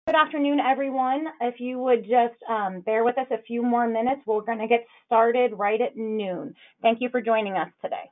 Good afternoon, everyone. If you would just bear with us a few more minutes, we're going to get started right at noon. Thank you for joining us today.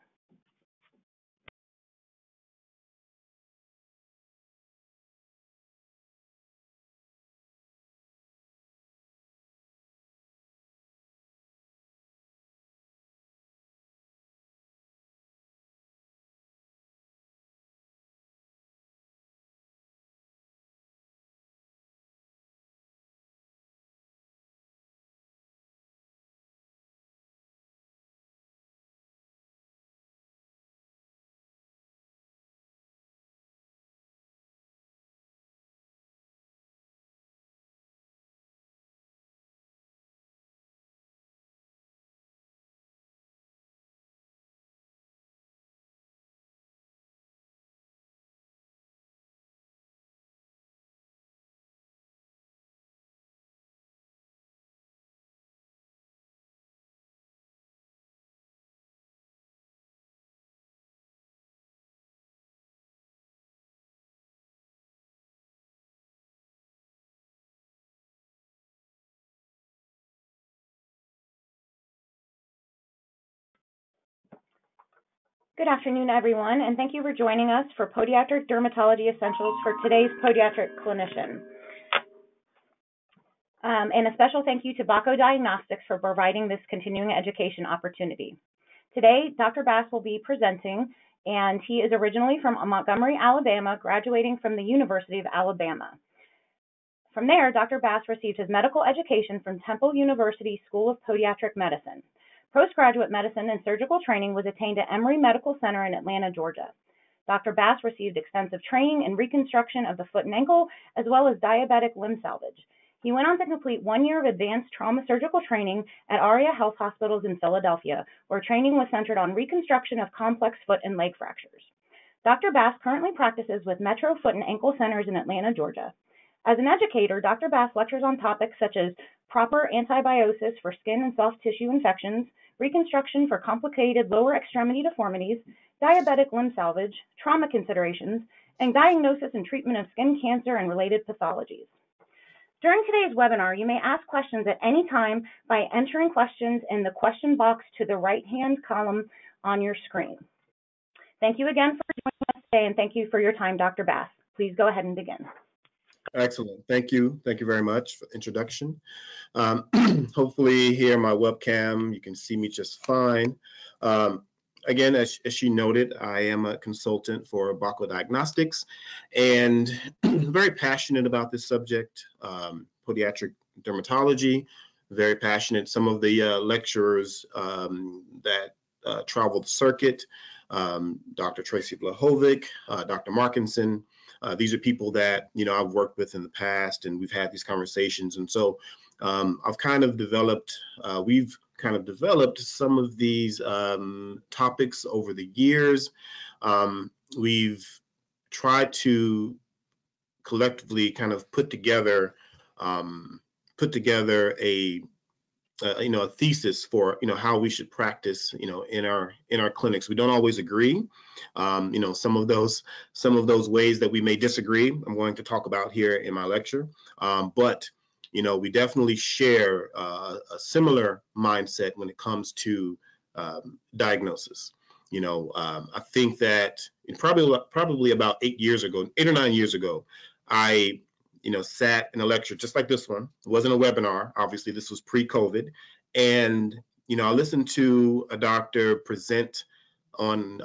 Good afternoon, everyone, and thank you for joining us for Podiatric Dermatology Essentials for today's Podiatric Clinician. And a special thank you to Baco Diagnostics for providing this continuing education opportunity. Today, Dr. Bass will be presenting, and he is originally from Montgomery, Alabama, graduating from the University of Alabama. From there, Dr. Bass received his medical education from Temple University School of Podiatric Medicine. Postgraduate medicine and surgical training was attained at Emory Medical Center in Atlanta, Georgia. Dr. Bass received extensive training in reconstruction of the foot and ankle, as well as diabetic limb salvage. He went on to complete 1 year of advanced trauma surgical training at ARIA Health Hospitals in Philadelphia, where training was centered on reconstruction of complex foot and leg fractures. Dr. Bass currently practices with Metro Foot and Ankle Centers in Atlanta, Georgia. As an educator, Dr. Bass lectures on topics such as proper antibiosis for skin and soft tissue infections, reconstruction for complicated lower extremity deformities, diabetic limb salvage, trauma considerations, and diagnosis and treatment of skin cancer and related pathologies. During today's webinar, you may ask questions at any time by entering questions in the question box to the right-hand column on your screen. Thank you again for joining us today, and thank you for your time, Dr. Bass. Please go ahead and begin. Excellent. Thank you. Thank you very much for the introduction. Hopefully here on my webcam, you can see me just fine. Again, as she noted, I am a consultant for Baco Diagnostics and very passionate about this subject, podiatric dermatology, very passionate. Some of the lecturers that travel the circuit, Dr. Tracy Blahovic, Dr. Markinson, these are people that, I've worked with in the past, and we've had these conversations. And so I've kind of developed, we've kind of developed some of these topics over the years. We've tried to collectively kind of put together a thesis for how we should practice in our clinics. We don't always agree. Some of those ways that we may disagree, I'm going to talk about here in my lecture. But we definitely share a similar mindset when it comes to diagnosis. I think that probably about 8 or 9 years ago, I sat in a lecture just like this one. It wasn't a webinar. Obviously, this was pre-COVID. And, I listened to a doctor present on,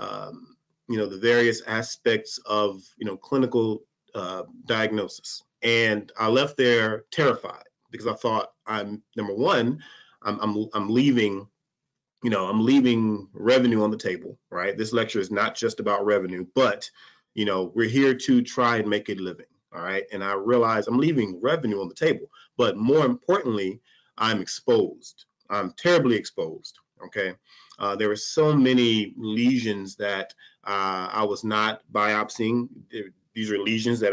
the various aspects of, clinical diagnosis. And I left there terrified because I thought number one, I'm leaving, I'm leaving revenue on the table, right? This lecture is not just about revenue, but, we're here to try and make a living. All right. And I realize I'm leaving revenue on the table, but more importantly, I'm exposed. I'm terribly exposed. OK, there were so many lesions that I was not biopsying. These are lesions that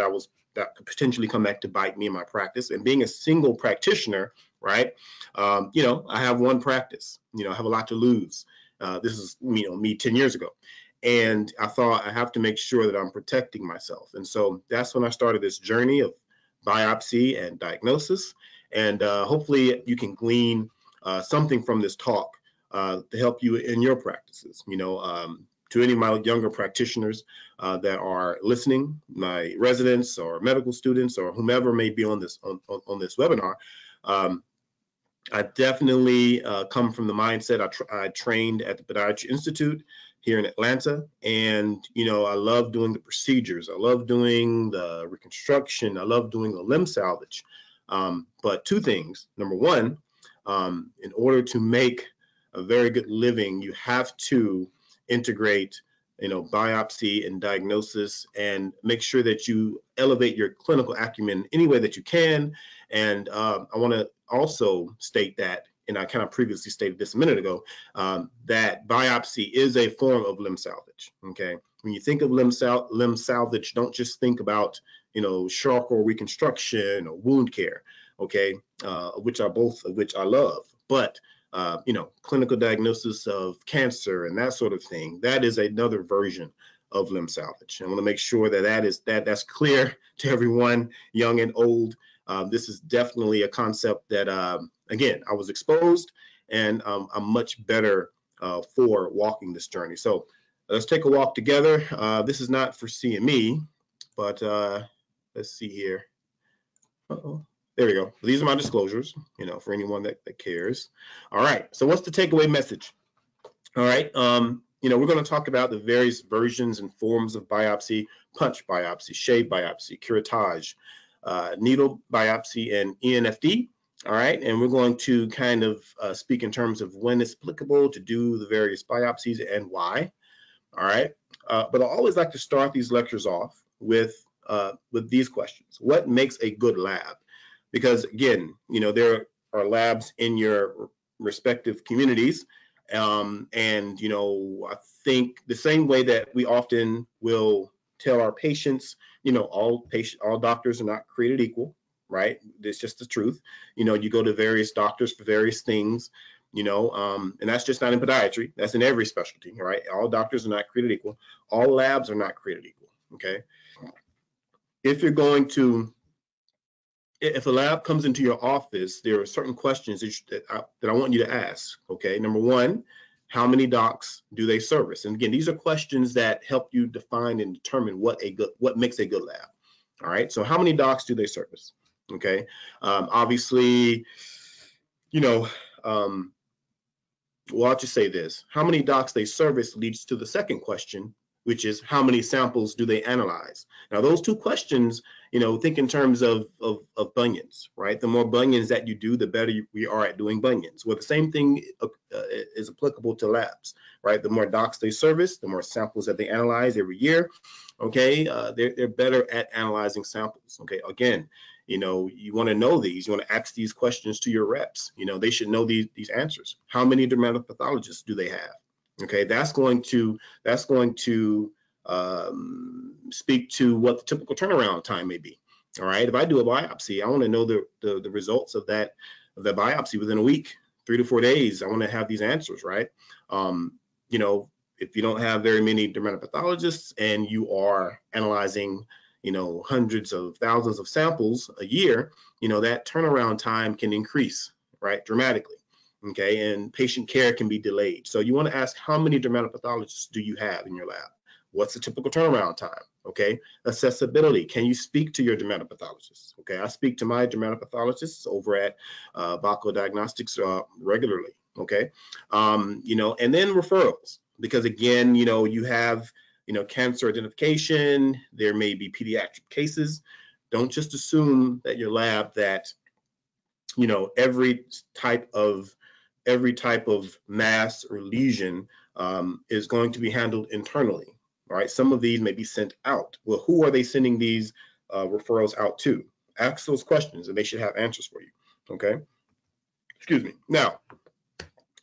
could potentially come back to bite me in my practice. And being a single practitioner, right, I have one practice, I have a lot to lose. This is, me 10 years ago. And I thought I have to make sure that I'm protecting myself. And so that's when I started this journey of biopsy and diagnosis. And hopefully you can glean something from this talk to help you in your practices. To any of my younger practitioners that are listening, my residents or medical students or whomever may be on this webinar, I definitely come from the mindset. I trained at the Podiatric Institute here in Atlanta, and I love doing the procedures. I love doing the reconstruction. I love doing the limb salvage. But two things. Number one, in order to make a very good living, you have to integrate biopsy and diagnosis, and make sure that you elevate your clinical acumen any way that you can. And I want to also state that, and I kind of previously stated this a minute ago, that biopsy is a form of limb salvage. Okay, when you think of limb salvage, don't just think about charcoal reconstruction or wound care. Okay, which I love, but clinical diagnosis of cancer and that sort of thing, that is another version of limb salvage. I want to make sure that's clear to everyone, young and old. This is definitely a concept that, again, I was exposed, and I'm much better for walking this journey. So let's take a walk together. This is not for CME, but let's see here. Uh-oh. There we go. These are my disclosures, for anyone that cares. All right. So what's the takeaway message? All right. We're going to talk about the various versions and forms of biopsy: punch biopsy, shave biopsy, curettage, needle biopsy, and ENFD. All right. And we're going to kind of speak in terms of when it's applicable to do the various biopsies and why. All right. But I always like to start these lectures off with these questions. What makes a good lab? Because again, there are labs in your respective communities. And, I think the same way that we often will tell our patients, all doctors are not created equal, right? It's just the truth. You go to various doctors for various things, and that's just not in podiatry. That's in every specialty, right? All doctors are not created equal. All labs are not created equal, okay? If a lab comes into your office, there are certain questions that I want you to ask. Okay, number one, how many docs do they service? And again, these are questions that help you define and determine what makes a good lab. All right, so how many docs do they service? Okay, obviously, well, I'll just say this: how many docs they service leads to the second question, which is how many samples do they analyze? Now, those two questions, think in terms of bunions, right? The more bunions that you do, the better we are at doing bunions. Well, the same thing is applicable to labs, right? The more docs they service, the more samples that they analyze every year, okay? They're better at analyzing samples, okay? Again, you want to know these. You want to ask these questions to your reps. They should know these answers. How many dermatopathologists do they have? Okay, that's going to speak to what the typical turnaround time may be. All right, if I do a biopsy, I want to know the results of the biopsy within a week, 3 to 4 days. I want to have these answers, right? If you don't have very many dermatopathologists and you are analyzing, hundreds of thousands of samples a year, that turnaround time can increase, right, dramatically. Okay, and patient care can be delayed. So you want to ask, how many dermatopathologists do you have in your lab? What's the typical turnaround time? Okay, accessibility. Can you speak to your dermatopathologists? Okay, I speak to my dermatopathologists over at Baco Diagnostics regularly. Okay, and then referrals, because again, you have cancer identification. There may be pediatric cases. Don't just assume that your lab that every type of mass or lesion is going to be handled internally. All right, some of these may be sent out. Well, who are they sending these referrals out to? Ask those questions, and they should have answers for you. Okay, excuse me. Now,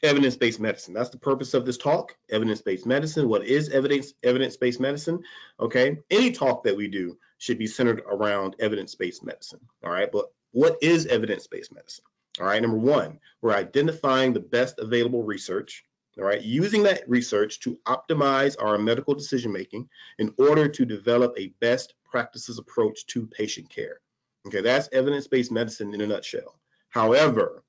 evidence-based medicine. That's the purpose of this talk. Evidence-based medicine. What is evidence-based medicine? Okay, any talk that we do should be centered around evidence-based medicine. All right, but what is evidence-based medicine? All right, number one, we're identifying the best available research, all right, using that research to optimize our medical decision-making in order to develop a best practices approach to patient care. Okay, that's evidence-based medicine in a nutshell. However,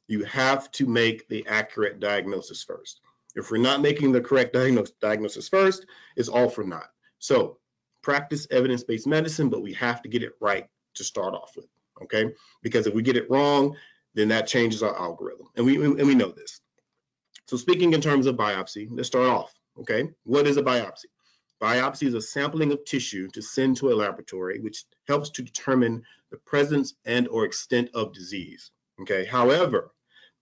you have to make the accurate diagnosis first. If we're not making the correct diagnosis first, it's all for naught. So practice evidence-based medicine, but we have to get it right to start off with, okay? Because if we get it wrong, then that changes our algorithm, and we know this. So speaking in terms of biopsy, let's start off, okay? What is a biopsy? Biopsy is a sampling of tissue to send to a laboratory, which helps to determine the presence and or extent of disease, okay? However,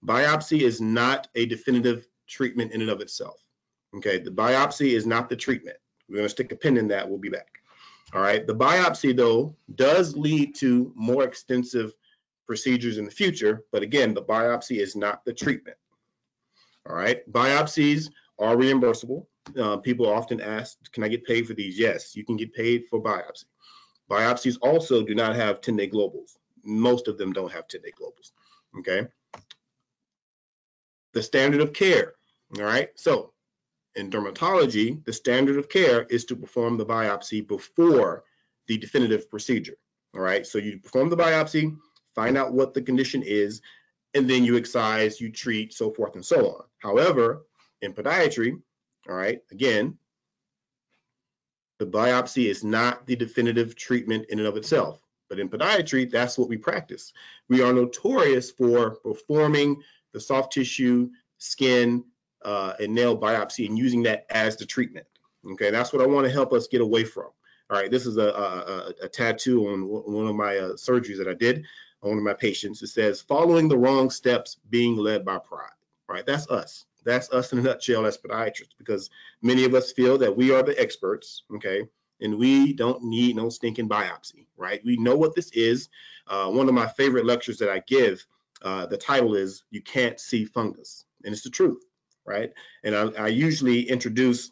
biopsy is not a definitive treatment in and of itself, okay? The biopsy is not the treatment. We're gonna stick a pin in that, we'll be back. All right, the biopsy though does lead to more extensive procedures in the future, but again, the biopsy is not the treatment. All right, biopsies are reimbursable. People often ask, can I get paid for these? Yes, you can get paid for biopsy. Biopsies also do not have 10-day globals. Most of them don't have 10-day globals, okay? The standard of care, all right? So in dermatology, the standard of care is to perform the biopsy before the definitive procedure, all right? So you perform the biopsy, find out what the condition is, and then you excise, you treat, so forth and so on. However, in podiatry, all right, again, the biopsy is not the definitive treatment in and of itself. But in podiatry, that's what we practice. We are notorious for performing the soft tissue, skin, and nail biopsy and using that as the treatment. Okay, that's what I want to help us get away from. All right, this is a tattoo on one of my surgeries that I did on one of my patients. It says, following the wrong steps, being led by pride. All right, that's us. That's us in a nutshell as podiatrists, because many of us feel that we are the experts, okay? And we don't need no stinking biopsy, right? We know what this is. One of my favorite lectures that I give, the title is, You Can't See Fungus. And it's the truth, right? And I usually introduce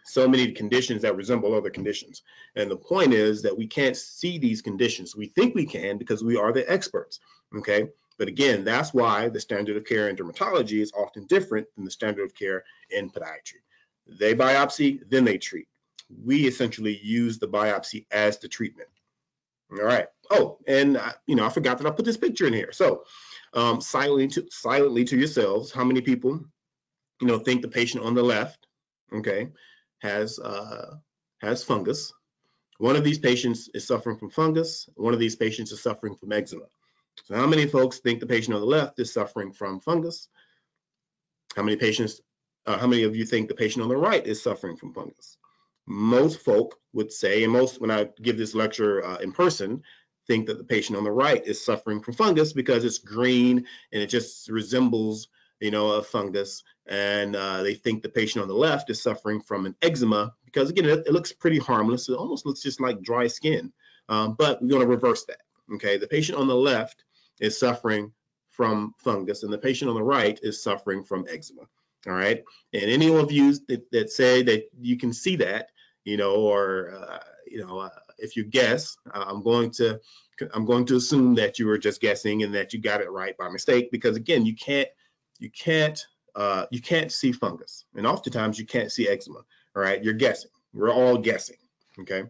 so many conditions that resemble other conditions. And the point is that we can't see these conditions. We think we can because we are the experts, okay? But again, that's why the standard of care in dermatology is often different than the standard of care in podiatry. They biopsy, then they treat. We essentially use the biopsy as the treatment. All right. Oh, and I forgot that I put this picture in here. So silently to yourselves, how many people, think the patient on the left, okay, has fungus. One of these patients is suffering from fungus. One of these patients is suffering from eczema. So how many folks think the patient on the left is suffering from fungus? How many of you think the patient on the right is suffering from fungus? Most folk would say, and most, when I give this lecture in person, think that the patient on the right is suffering from fungus because it's green and it just resembles, a fungus. And they think the patient on the left is suffering from an eczema because, again, it looks pretty harmless. It almost looks just like dry skin. But we're going to reverse that. Okay, the patient on the left is suffering from fungus, and the patient on the right is suffering from eczema. All right, and any of you that say that you can see that, if you guess, I'm going to assume that you were just guessing and that you got it right by mistake, because again, you can't see fungus, and oftentimes you can't see eczema. All right, you're guessing. We're all guessing. Okay,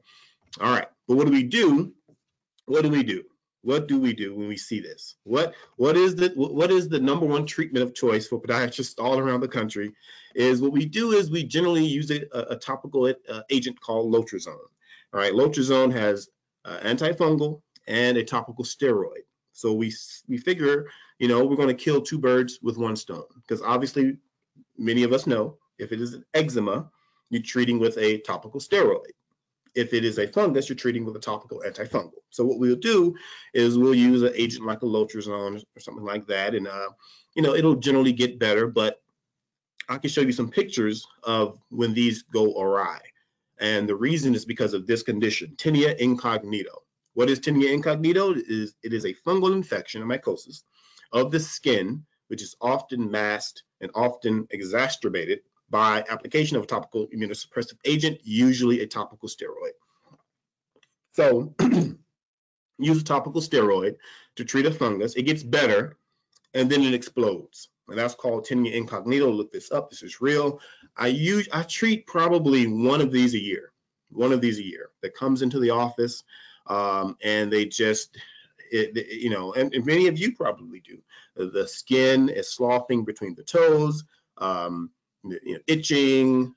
all right, but what do we do? What do we do? What do we do when we see this? What is the number one treatment of choice for podiatrists all around the country? Is what we do is we generally use a topical agent called Lotrazone. All right, Lotrazone has antifungal and a topical steroid. So we figure, we're going to kill two birds with one stone, because obviously many of us know if it is an eczema, you're treating with a topical steroid. If it is a fungus, you're treating with a topical antifungal. So what we'll do is we'll use an agent like a Lotrazone or something like that, and it'll generally get better. But I can show you some pictures of when these go awry, and the reason is because of this condition, tinea incognito. What is tinea incognito? It is a fungal infection, a mycosis of the skin, which is often masked and often exacerbated by application of a topical immunosuppressive agent, usually a topical steroid. So use a topical steroid to treat a fungus. It gets better, and then it explodes. And that's called tinea incognito. Look this up. This is real. I treat probably one of these a year that comes into the office. and they just, and many of you probably do. The skin is sloughing between the toes, itching,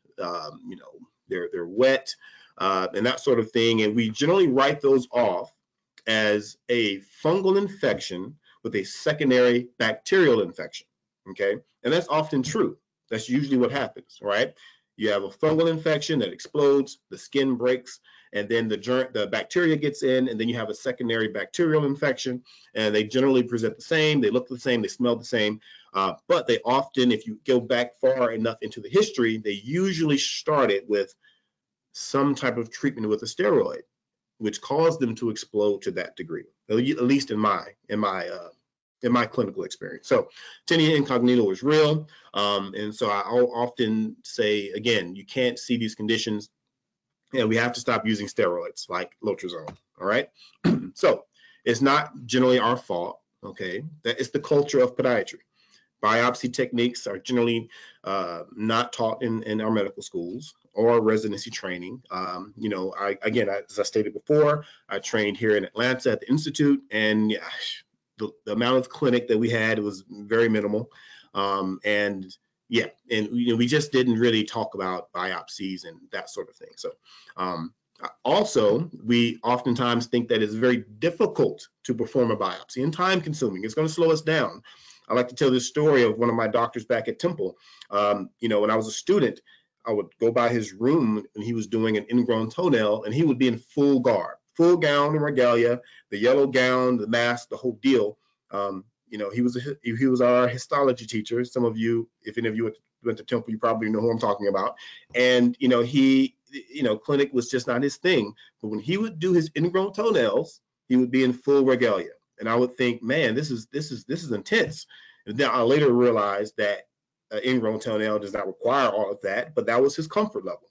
they're wet, and that sort of thing. And we generally write those off as a fungal infection with a secondary bacterial infection, okay? And that's often true. That's usually what happens, right? You have a fungal infection that explodes, the skin breaks, and then the bacteria gets in, and then you have a secondary bacterial infection, and they generally present the same, they look the same, they smell the same, but they often, if you go back far enough into the history, they usually started with some type of treatment with a steroid, which caused them to explode to that degree, at least in my clinical experience. So tinea incognita was real, and so I'll often say, again, you can't see these conditions, and we have to stop using steroids like Lotrozone. All right. So it's not generally our fault. Okay, that is the culture of podiatry. Biopsy techniques are generally not taught in our medical schools or residency training. As I stated before, I trained here in Atlanta at the Institute, and yeah, the amount of clinic that we had was very minimal. We just didn't really talk about biopsies and that sort of thing. So also, we oftentimes think that it's very difficult to perform a biopsy and time consuming. It's going to slow us down. I like to tell this story of one of my doctors back at Temple. When I was a student, I would go by his room and he was doing an ingrown toenail, and he would be in full garb, full gown and regalia, the yellow gown, the mask, the whole deal. He was our histology teacher. Some of you, if any of you went to Temple, you probably know who I'm talking about. And clinic was just not his thing. But when he would do his ingrown toenails, he would be in full regalia. And I would think, man, this is intense. And then I later realized that ingrown toenail does not require all of that, but that was his comfort level.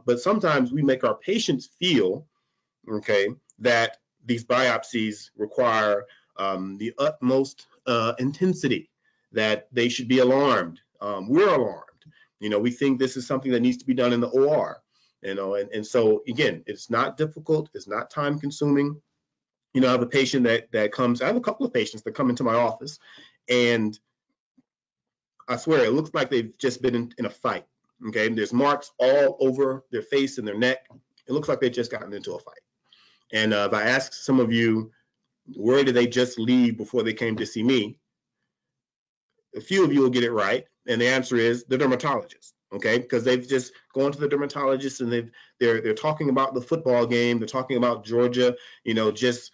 But sometimes we make our patients feel, okay, that these biopsies require the utmost intensity, that they should be alarmed. We're alarmed. We think this is something that needs to be done in the OR. And so again, it's not difficult. It's not time consuming. I have a patient that comes. I have a couple of patients that come into my office, and I swear it looks like they've just been in a fight. Okay, and there's marks all over their face and their neck. It looks like they've just gotten into a fight. And if I ask some of you, where did they just leave before they came to see me? A few of you will get it right, and the answer is the dermatologist. Okay, because they've just gone to the dermatologist and they're talking about the football game. They're talking about Georgia, just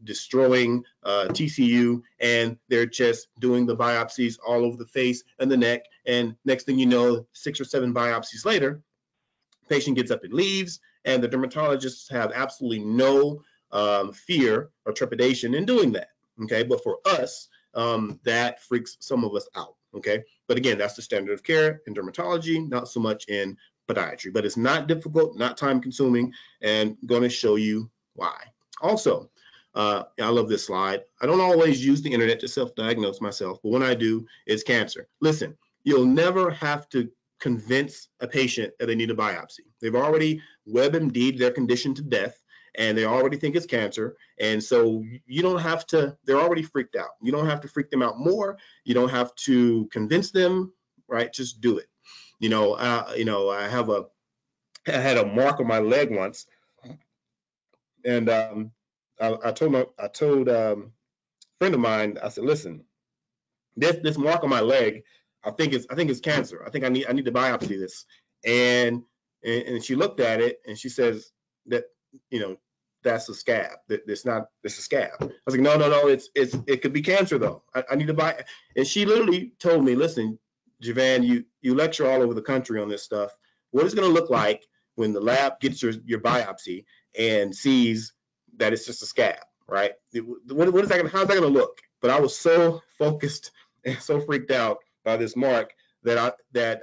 destroying TCU, and they're just doing the biopsies all over the face and the neck. And next thing you know, 6 or 7 biopsies later, patient gets up and leaves, and the dermatologists have absolutely no fear or trepidation in doing that. Okay, but for us, that freaks some of us out. Okay, but again, that's the standard of care in dermatology, not so much in podiatry. But it's not difficult, not time consuming, and I'm going to show you why. Also, I love this slide. I don't always use the internet to self-diagnose myself, but when I do, it's cancer. Listen, you'll never have to convince a patient that they need a biopsy. They've already WebMD'd their condition to death, and they already think it's cancer. And so you don't have to, they're already freaked out. You don't have to freak them out more. You don't have to convince them, right? Just do it. I had a mark on my leg once, and I told a friend of mine, I said, listen, this mark on my leg, I think it's cancer. I think I need to biopsy this. And she looked at it and she says that, that's a scab. It's a scab. I was like, no, it could be cancer though. I need to buy. And she literally told me, listen, Javan, you lecture all over the country on this stuff. What is it going to look like when the lab gets your biopsy and sees that it's just a scab, right? What is that? How's that going to look? But I was so focused and so freaked out by this mark that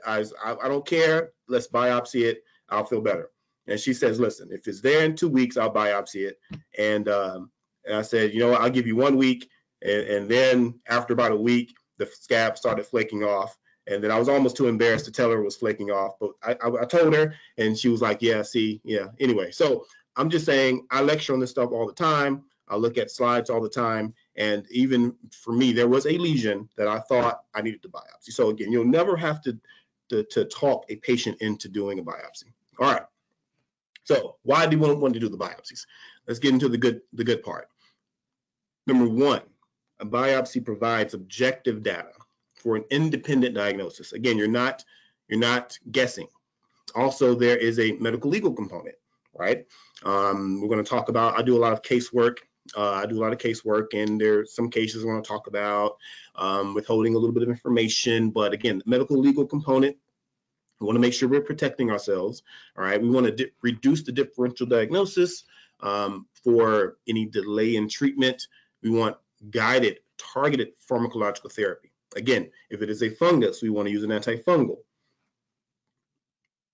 I don't care. Let's biopsy it. I'll feel better. And she says, listen, if it's there in 2 weeks, I'll biopsy it. And I said, I'll give you 1 week. And then after about a week, the scab started flaking off. And then I was almost too embarrassed to tell her it was flaking off. But I told her, and she was like, yeah, see, yeah. Anyway, so I'm just saying I lecture on this stuff all the time. I look at slides all the time. And even for me, there was a lesion that I thought I needed to biopsy. So again, you'll never have to talk a patient into doing a biopsy. All right. So why do we want to do the biopsies? Let's get into the good part. Number one, a biopsy provides objective data for an independent diagnosis. Again, you're not guessing. Also, there is a medical legal component, right? We're going to talk about, I do a lot of casework. And there's some cases we're going to talk about withholding a little bit of information. But again, the medical legal component, we want to make sure we're protecting ourselves. All right. We want to reduce the differential diagnosis for any delay in treatment. We want guided, targeted pharmacological therapy. Again, if it is a fungus, we want to use an antifungal.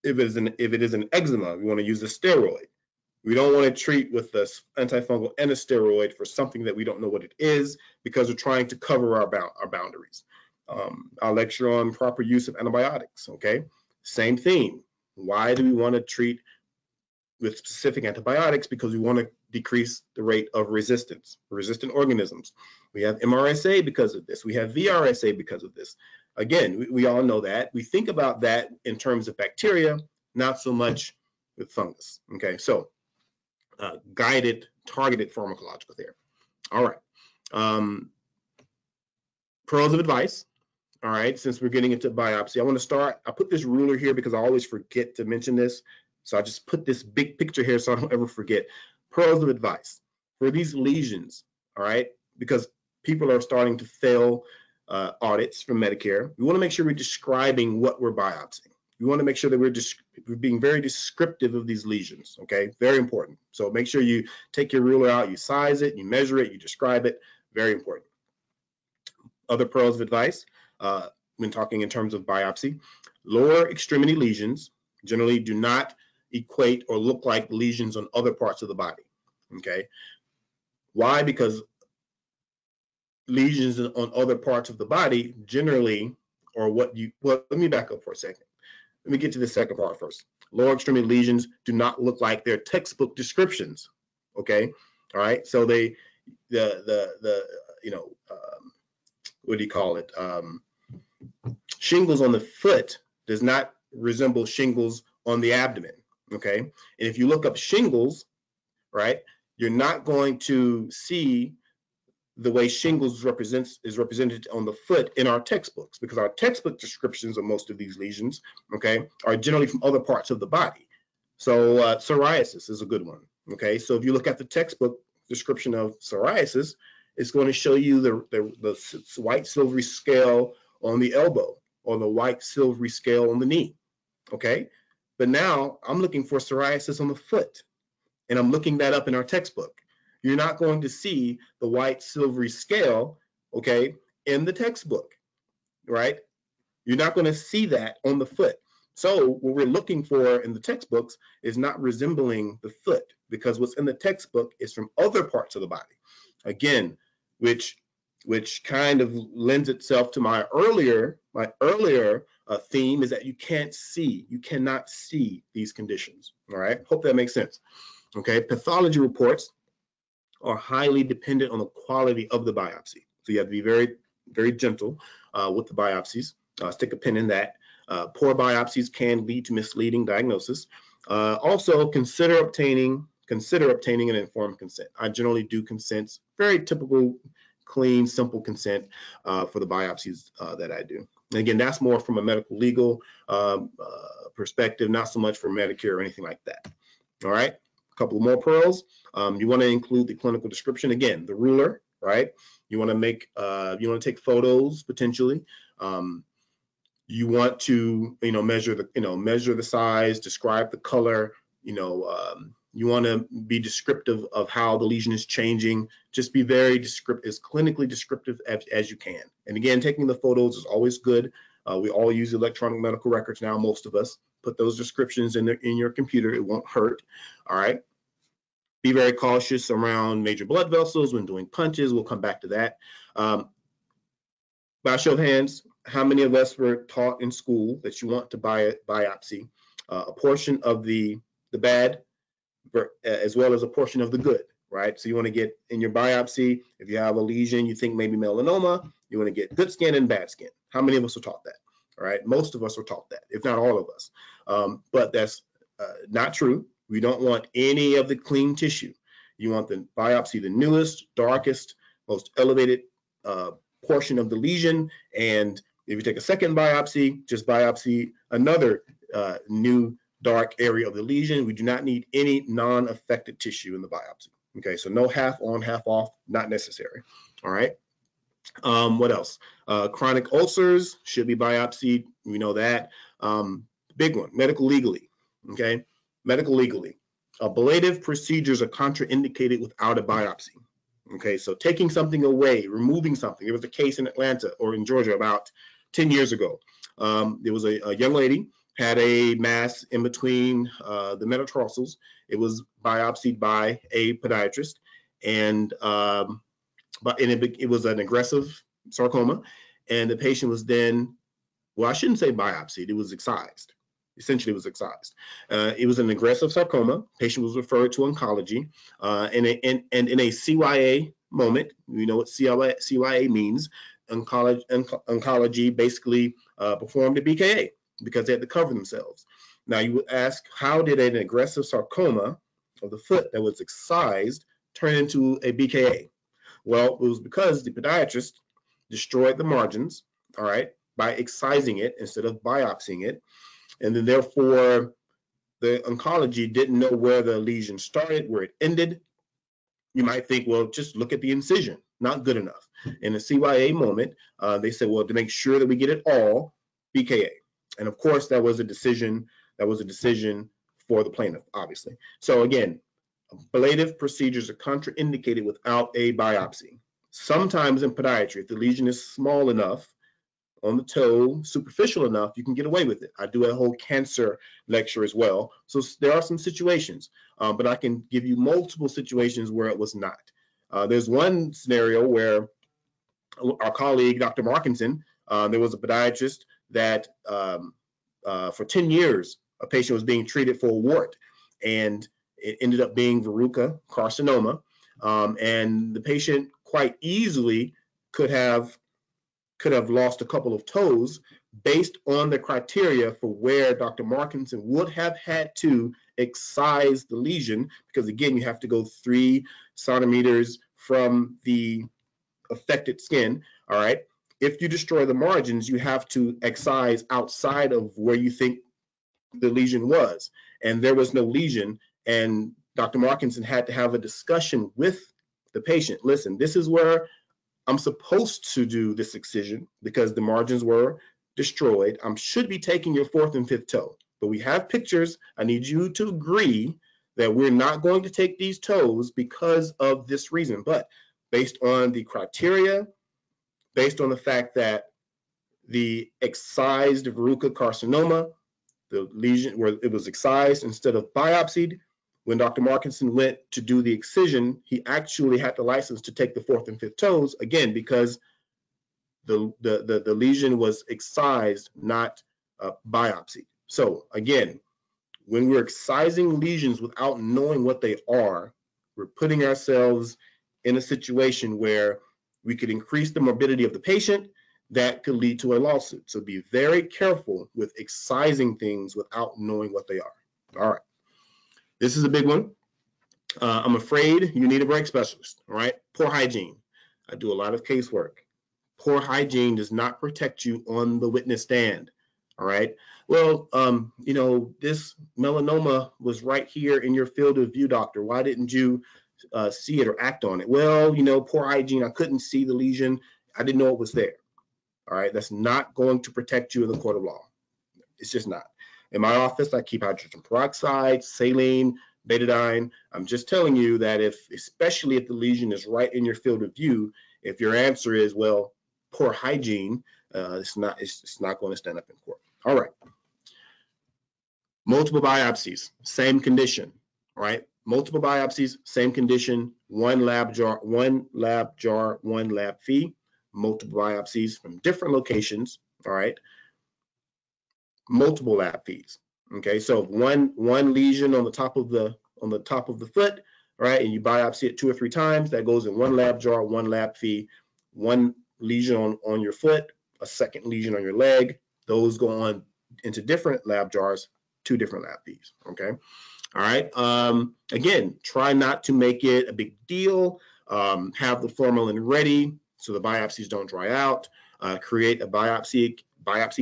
If it is an eczema, we want to use a steroid. We don't want to treat with this antifungal and a steroid for something that we don't know what it is, because we're trying to cover our boundaries. I'll lecture on proper use of antibiotics. Okay, same theme. Why do we want to treat with specific antibiotics? Because we want to decrease the rate of resistant organisms. We have MRSA because of this. We have VRSA because of this. Again, we all know that. We think about that in terms of bacteria, not so much with fungus. Okay, so guided, targeted pharmacological therapy. All right. Pearls of advice. All right, since we're getting into biopsy, I want to start. I put this ruler here because I always forget to mention this. So I just put this big picture here so I don't ever forget. Pearls of advice for these lesions, all right, because people are starting to fail audits from Medicare. We want to make sure we're describing what we're biopsying. We want to make sure that we're being very descriptive of these lesions, okay? Very important. So make sure you take your ruler out, you size it, you measure it, you describe it. Very important. Other pearls of advice when talking in terms of biopsy: lower extremity lesions generally do not equate or look like lesions on other parts of the body, okay? Why? Because lesions on other parts of the body generally, well, let me back up for a second. Let me get to the second part first. Lower extremity lesions do not look like their textbook descriptions, okay? All right, so what do you call it? Shingles on the foot does not resemble shingles on the abdomen, okay? And if you look up shingles, right, you're not going to see the way shingles is represented on the foot in our textbooks, because our textbook descriptions of most of these lesions, okay, are generally from other parts of the body. So psoriasis is a good one, okay? So if you look at the textbook description of psoriasis, it's going to show you the white silvery scale on the elbow or the white silvery scale on the knee, okay? But now I'm looking for psoriasis on the foot, and I'm looking that up in our textbook. You're not going to see the white silvery scale, okay, in the textbook, right? You're not going to see that on the foot. So what we're looking for in the textbooks is not resembling the foot, because what's in the textbook is from other parts of the body. Again, which kind of lends itself to my earlier theme, is that you cannot see these conditions. All right, hope that makes sense. Okay, pathology reports are highly dependent on the quality of the biopsy. So you have to be very, very gentle with the biopsies. Stick a pin in that. Poor biopsies can lead to misleading diagnosis. Also, consider obtaining an informed consent. I generally do consents, very typical, clean, simple consent for the biopsies that I do. And again, that's more from a medical legal perspective, not so much for Medicare or anything like that. All right. A couple more pearls. You want to include the clinical description. Again, the ruler, right? You want to take photos potentially. You want to, measure the size, describe the color. You want to be descriptive of how the lesion is changing. Just be very descriptive, as clinically descriptive as you can. And again, taking the photos is always good. We all use electronic medical records now, most of us. Put those descriptions in your computer. It won't hurt. All right. Be very cautious around major blood vessels when doing punches. We'll come back to that. By show of hands, how many of us were taught in school that you want to biopsy a portion of the bad as well as a portion of the good, right? So you want to get in your biopsy, if you have a lesion, you think maybe melanoma, you want to get good skin and bad skin. How many of us were taught that? All right, most of us were taught that, if not all of us. But that's not true. We don't want any of the clean tissue. You want the biopsy, the newest, darkest, most elevated portion of the lesion. And if you take a second biopsy, just biopsy another new dark area of the lesion. We do not need any non-affected tissue in the biopsy. Okay, so no half on, half off, not necessary. All right. What else? Chronic ulcers should be biopsied. We know that. Big one, medical legally. Okay, medical legally. Ablative procedures are contraindicated without a biopsy. Okay, so taking something away, removing something. There was a case in Atlanta or in Georgia about 10 years ago. There was a young lady had a mass in between the metatarsals. It was biopsied by a podiatrist, and it was an aggressive sarcoma, and the patient was then, well, I shouldn't say biopsied, it was excised. Essentially, it was excised. It was an aggressive sarcoma. Patient was referred to oncology, and in a CYA moment, you know what CYA means. Oncology basically performed a BKA because they had to cover themselves. Now, you would ask, how did an aggressive sarcoma of the foot that was excised turn into a BKA? Well, it was because the podiatrist destroyed the margins, all right, by excising it instead of biopsying it. And then therefore, the oncology didn't know where the lesion started, where it ended. You might think, well, just look at the incision. Not good enough. In the CYA moment, they said, well, to make sure that we get it all, BKA. And of course, that was a decision for the plaintiff, obviously. So again, ablative procedures are contraindicated without a biopsy. Sometimes in podiatry, if the lesion is small enough on the toe, superficial enough, you can get away with it. I do a whole cancer lecture as well. So there are some situations, but I can give you multiple situations where it was not. There's one scenario where our colleague, Dr. Markinson, there was a podiatrist that for 10 years, a patient was being treated for a wart, and it ended up being verruca carcinoma. And the patient quite easily could have lost a couple of toes based on the criteria for where Dr. Markinson would have had to excise the lesion, because again, you have to go 3 centimeters from the affected skin, all right? If you destroy the margins, you have to excise outside of where you think the lesion was, and there was no lesion, and Dr. Markinson had to have a discussion with the patient. Listen, this is where I'm supposed to do this excision because the margins were destroyed. I should be taking your 4th and 5th toe, but we have pictures. I need you to agree that we're not going to take these toes because of this reason. But based on the criteria, based on the fact that the excised verruca carcinoma, the lesion where it was excised instead of biopsied, when Dr. Markinson went to do the excision, he actually had the license to take the 4th and 5th toes, again, because the lesion was excised, not biopsied. So again, when we're excising lesions without knowing what they are, we're putting ourselves in a situation where we could increase the morbidity of the patient. That could lead to a lawsuit. So be very careful with excising things without knowing what they are. All right. This is a big one. I'm afraid you need a break specialist, all right? Poor hygiene. I do a lot of casework. Poor hygiene does not protect you on the witness stand, all right? Well, you know, this melanoma was right here in your field of view, doctor. Why didn't you see it or act on it? Well, you know, poor hygiene. I couldn't see the lesion. I didn't know it was there, all right? That's not going to protect you in the court of law. It's just not. In my office, I keep hydrogen peroxide, saline, betadine. I'm just telling you that especially if the lesion is right in your field of view, if your answer is, well, poor hygiene, it's not going to stand up in court. All right. Multiple biopsies, same condition, all right? Multiple biopsies, same condition, one lab jar, one lab fee, multiple biopsies from different locations, all right? Multiple lab fees. Okay, so one lesion on the top of the the top of the foot, right? And you biopsy it 2 or 3 times. That goes in one lab jar, one lab fee, one lesion on your foot, a second lesion on your leg. Those go on into different lab jars, 2 different lab fees. Okay. All right. Again, try not to make it a big deal. Have the formalin ready so the biopsies don't dry out. Create a biopsy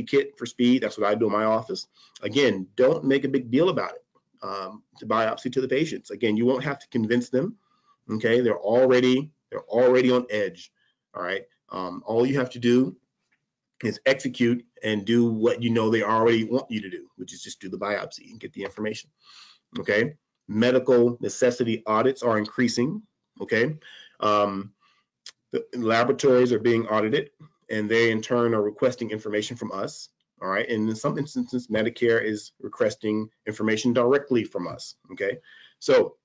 kit for speed. That's what I do in my office. Again, don't make a big deal about it. To biopsy to the patients. Again, you won't have to convince them. Okay, they're already on edge. All right. All you have to do is execute and do what you know they already want you to do, which is just do the biopsy and get the information. Okay. Medical necessity audits are increasing. Okay. The laboratories are being audited, and they in turn are requesting information from us. All right. And in some instances, Medicare is requesting information directly from us. Okay. So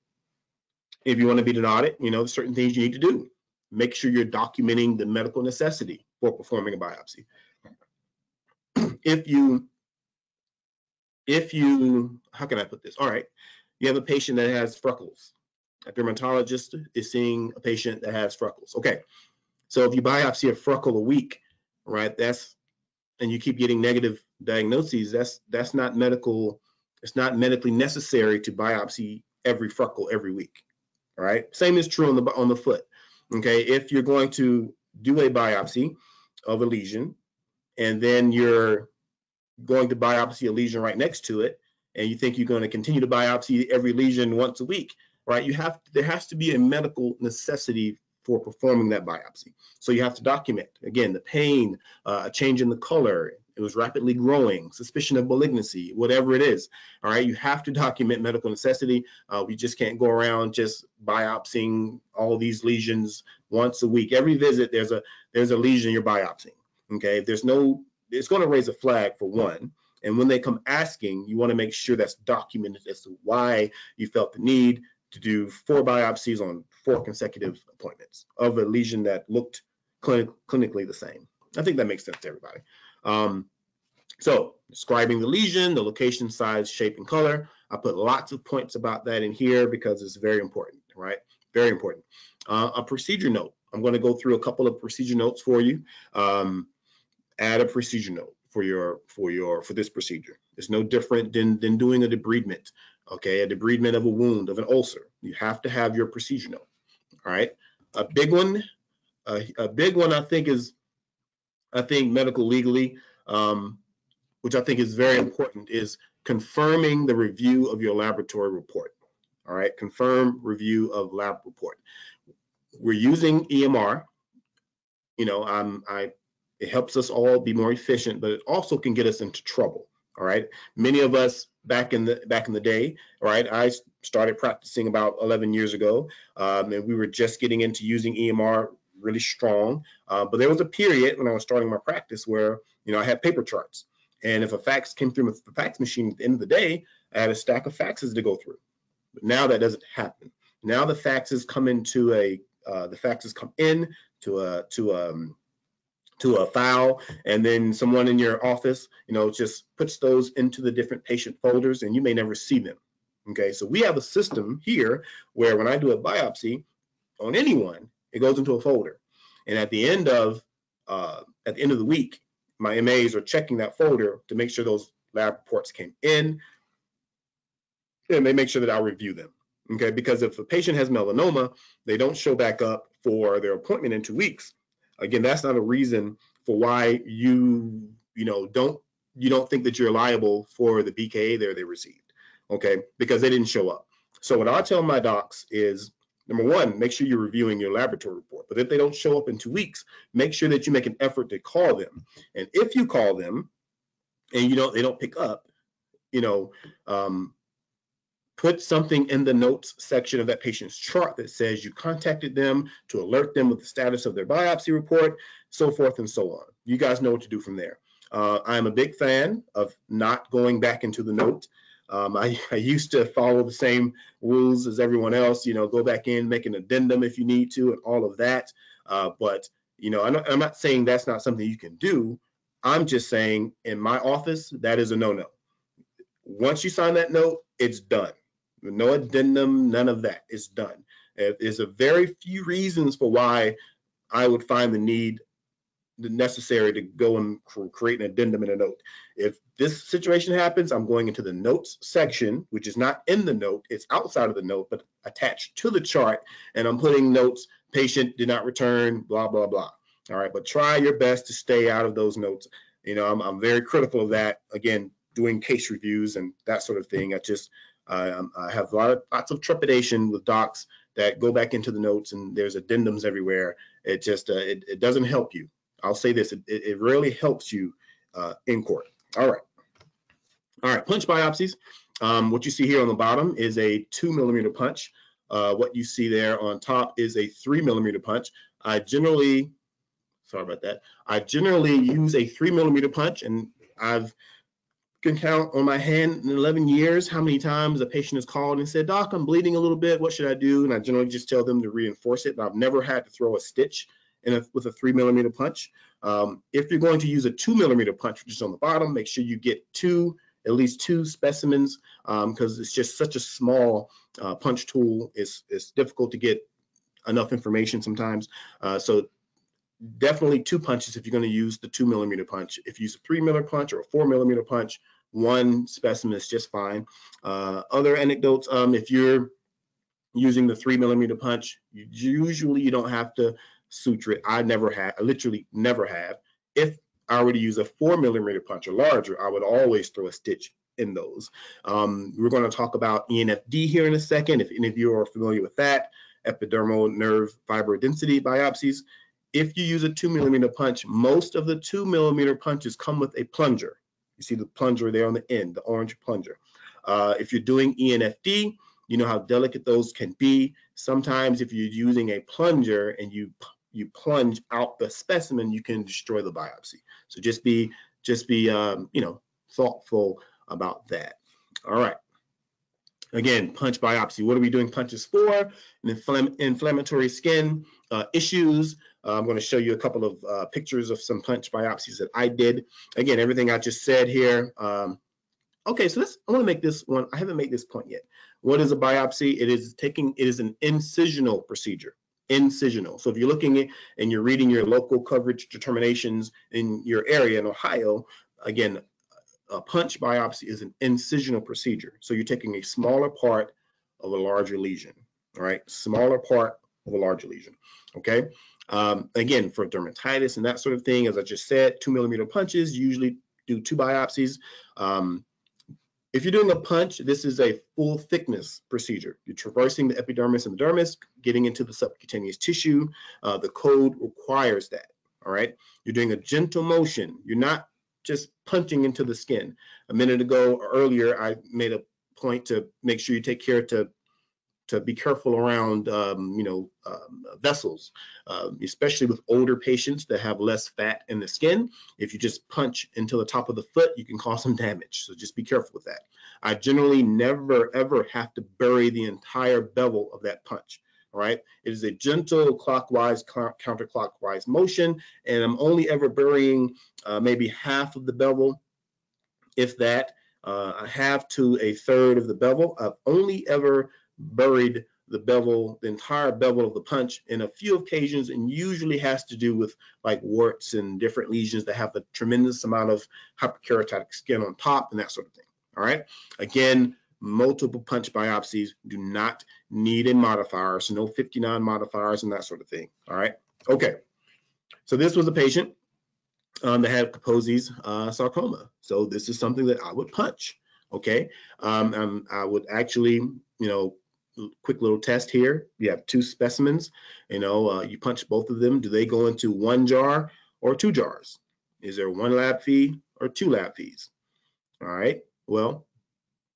if you want to beat an audit, there's certain things you need to do. Make sure you're documenting the medical necessity for performing a biopsy. If you, how can I put this? All right. You have a patient that has freckles. A dermatologist is seeing a patient that has freckles. Okay. So if you biopsy a freckle a week, right, and you keep getting negative diagnoses, that's not medical. It's not medically necessary to biopsy every freckle every week. All right. Same is true on the foot. Okay. If you're going to do a biopsy of a lesion, and then you're going to biopsy a lesion right next to it, and you think you're going to continue to biopsy every lesion once a week, right? There has to be a medical necessity for performing that biopsy. So you have to document, again, the pain, a change in the color, it was rapidly growing, suspicion of malignancy, whatever it is. All right, you have to document medical necessity. We just can't go around just biopsying all these lesions once a week. Every visit, there's a lesion you're biopsying. Okay, it's going to raise a flag for one. And when they come asking, you want to make sure that's documented as to why you felt the need to do 4 biopsies on 4 consecutive appointments of a lesion that looked clinically the same. I think that makes sense to everybody. So describing the lesion, the location, size, shape, and color. I put lots of points about that in here because it's very important, right? Very important. A procedure note. I'm going to go through a couple of procedure notes for you. Add a procedure note for this procedure. It's no different than doing a debridement. Okay, a debridement of a wound, of an ulcer. You have to have your procedure note. All right. A big one I think medical legally, which I think is very important, is confirming the review of your laboratory report. All right, confirm review of lab report. We're using EMR. It helps us all be more efficient, but it also can get us into trouble. All right. Many of us back in the day, all right, I started practicing about 11 years ago, and we were just getting into using EMR really strong. But there was a period when I was starting my practice where, I had paper charts. And if a fax came through with the fax machine at the end of the day, I had a stack of faxes to go through. But now that doesn't happen. Now the faxes come into to a file, and then someone in your office, just puts those into the different patient folders, and you may never see them. Okay, so we have a system here where when I do a biopsy on anyone, it goes into a folder, and at the end of the week, my MAs are checking that folder to make sure those lab reports came in, and they make sure that I'll review them. Okay, because if a patient has melanoma, they don't show back up for their appointment in 2 weeks. Again, that's not a reason for why you don't think that you're liable for the BKA they received, okay, because they didn't show up. So what I tell my docs is, number one, make sure you're reviewing your laboratory report. But if they don't show up in 2 weeks, make sure that you make an effort to call them. And if you call them and they don't pick up, put something in the notes section of that patient's chart that says you contacted them to alert them with the status of their biopsy report, so forth and so on. You guys know what to do from there. I'm a big fan of not going back into the note. I used to follow the same rules as everyone else, go back in, make an addendum if you need to, and all of that. But I'm not saying that's not something you can do. I'm just saying in my office, that is a no-no. Once you sign that note, it's done. No addendum, none of that. It's done. There's a very few reasons for why I would find the necessary to go and create an addendum in a note. If this situation happens, I'm going into the notes section, which is not in the note, it's outside of the note, but attached to the chart, and I'm putting notes, patient did not return, blah, blah, blah. All right, but try your best to stay out of those notes. You know, I'm very critical of that. Again, doing case reviews and that sort of thing. I have lots of trepidation with docs that go back into the notes and there's addendums everywhere. It just, it doesn't help you. I'll say this, it really helps you in court. All right, punch biopsies. What you see here on the bottom is a 2 millimeter punch. What you see there on top is a 3 millimeter punch. I generally use a 3 millimeter punch, and I've can count on my hand in 11 years how many times a patient has called and said, "Doc, I'm bleeding a little bit, what should I do?" And I generally just tell them to reinforce it. But I've never had to throw a stitch with a 3 millimeter punch. If you're going to use a 2 millimeter punch, which is on the bottom, make sure you get at least two specimens, because it's just such a small punch tool. It's difficult to get enough information sometimes. So definitely 2 punches if you're going to use the 2 millimeter punch. If you use a 3 millimeter punch or a 4 millimeter punch, 1 specimen is just fine. Other anecdotes, if you're using the 3 millimeter punch, usually you don't have to suture it. I literally never have. If I were to use a 4 millimeter punch or larger, I would always throw a stitch in those. We're going to talk about ENFD here in a second. If any of you are familiar with that, epidermal nerve fiber density biopsies. If you use a 2 millimeter punch, most of the 2 millimeter punches come with a plunger. You see the plunger there on the end, the orange plunger. If you're doing ENFD, you know how delicate those can be. Sometimes if you're using a plunger and you plunge out the specimen, you can destroy the biopsy. So just be thoughtful about that. All right. Again, punch biopsy. What are we doing punches for? Inflammatory skin issues. I'm going to show you a couple of pictures of some punch biopsies that I did. Again, everything I just said here. Okay, so I want to make this one. I haven't made this point yet. What is a biopsy? It is an incisional procedure. Incisional. So if you're looking at and you're reading your local coverage determinations in your area in Ohio, again, a punch biopsy is an incisional procedure. So you're taking a smaller part of a larger lesion. All right, smaller part of a larger lesion. Okay. Again, for dermatitis and that sort of thing, as I just said, 2 millimeter punches usually do 2 biopsies. If you're doing a punch, this is a full thickness procedure. You're traversing the epidermis and the dermis, getting into the subcutaneous tissue. The code requires that. All right. You're doing a gentle motion. You're not just punching into the skin. A minute ago, earlier, I made a point to make sure you take care to be careful around, vessels, especially with older patients that have less fat in the skin. If you just punch into the top of the foot, you can cause some damage. So just be careful with that. I generally never, ever have to bury the entire bevel of that punch. All right. It is a gentle clockwise, counterclockwise motion, and I'm only ever burying maybe half of the bevel, if that. A half to a third of the bevel. I've only ever buried the entire bevel of the punch in a few occasions, and usually has to do with like warts and different lesions that have a tremendous amount of hyperkeratotic skin on top and that sort of thing. All right. Again, multiple punch biopsies do not need a modifier, so no 59 modifiers and that sort of thing. All right. Okay. So this was a patient that had Kaposi's sarcoma. So this is something that I would punch. Okay. I would actually, quick little test here. You have 2 specimens. You punch both of them. Do they go into 1 jar or 2 jars? Is there 1 lab fee or 2 lab fees? All right. Well,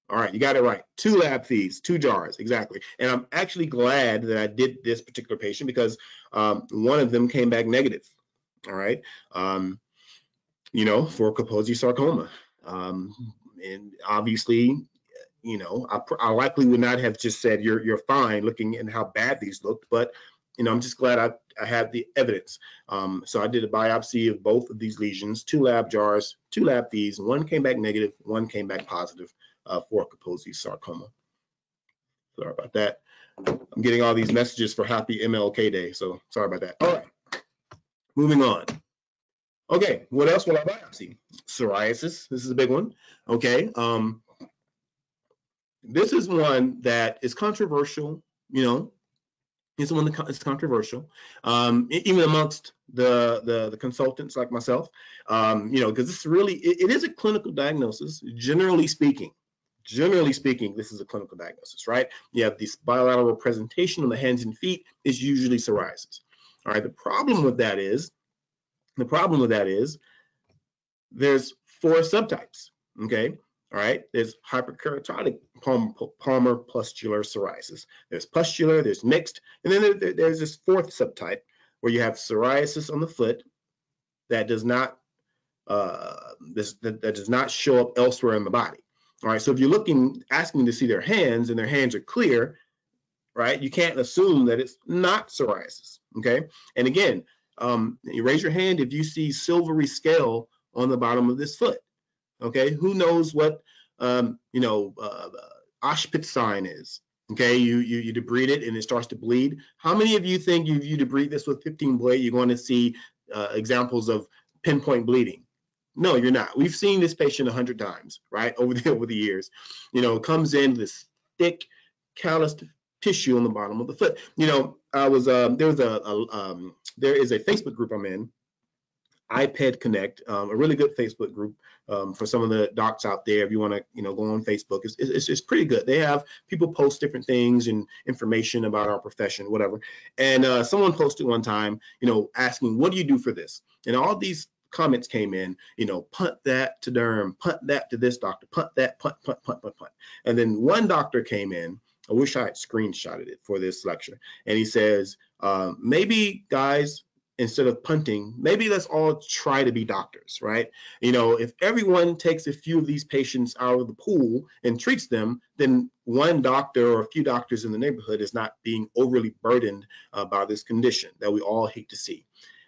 all right, you got it right. 2 lab fees, 2 jars, exactly. And I'm actually glad that I did this particular patient because one of them came back negative. All right, for Kaposi sarcoma. And obviously, I likely would not have just said you're fine, looking at how bad these looked, but I'm just glad I have the evidence. So I did a biopsy of both of these lesions, 2 lab jars, 2 lab fees. 1 came back negative, 1 came back positive for Kaposi's sarcoma. Sorry about that. I'm getting all these messages for happy MLK Day, so sorry about that. All right, moving on. Okay, what else will I biopsy? Psoriasis, this is a big one. Okay, this is one that is controversial, you know, it's one that's controversial, even amongst the consultants like myself, you know, because this really, it is a clinical diagnosis, generally speaking. Generally speaking, this is a clinical diagnosis, right? You have this bilateral presentation on the hands and feet is usually psoriasis. All right, the problem with that is there's 4 subtypes, okay? All right, there's hyperkeratotic palmar pustular psoriasis. There's pustular, there's mixed, and then there's this 4th subtype where you have psoriasis on the foot that does not that does not show up elsewhere in the body. All right, so if you're asking to see their hands and their hands are clear, right, you can't assume that it's not psoriasis, okay? And again, you raise your hand if you see silvery scale on the bottom of this foot, okay? Who knows what, Auschwitz sign is, okay? You debride it and it starts to bleed. How many of you think if you debride this with 15 blade, you're going to see examples of pinpoint bleeding? No, you're not. We've seen this patient 100 times, right, over the years. You know, it comes in this thick, calloused tissue on the bottom of the foot. You know, there is a Facebook group I'm in, iPed Connect, a really good Facebook group for some of the docs out there. If you want to, you know, go on Facebook, it's pretty good. They have people post different things and information about our profession, whatever. And someone posted one time, you know, asking, "What do you do for this?" And all these comments came in, you know, punt that to derm, punt that to this doctor, punt that, punt. And then one doctor came in. I wish I had screenshotted it for this lecture. And he says, maybe guys, instead of punting, maybe let's all try to be doctors, right? You know, if everyone takes a few of these patients out of the pool and treats them, then one doctor or a few doctors in the neighborhood is not being overly burdened by this condition that we all hate to see.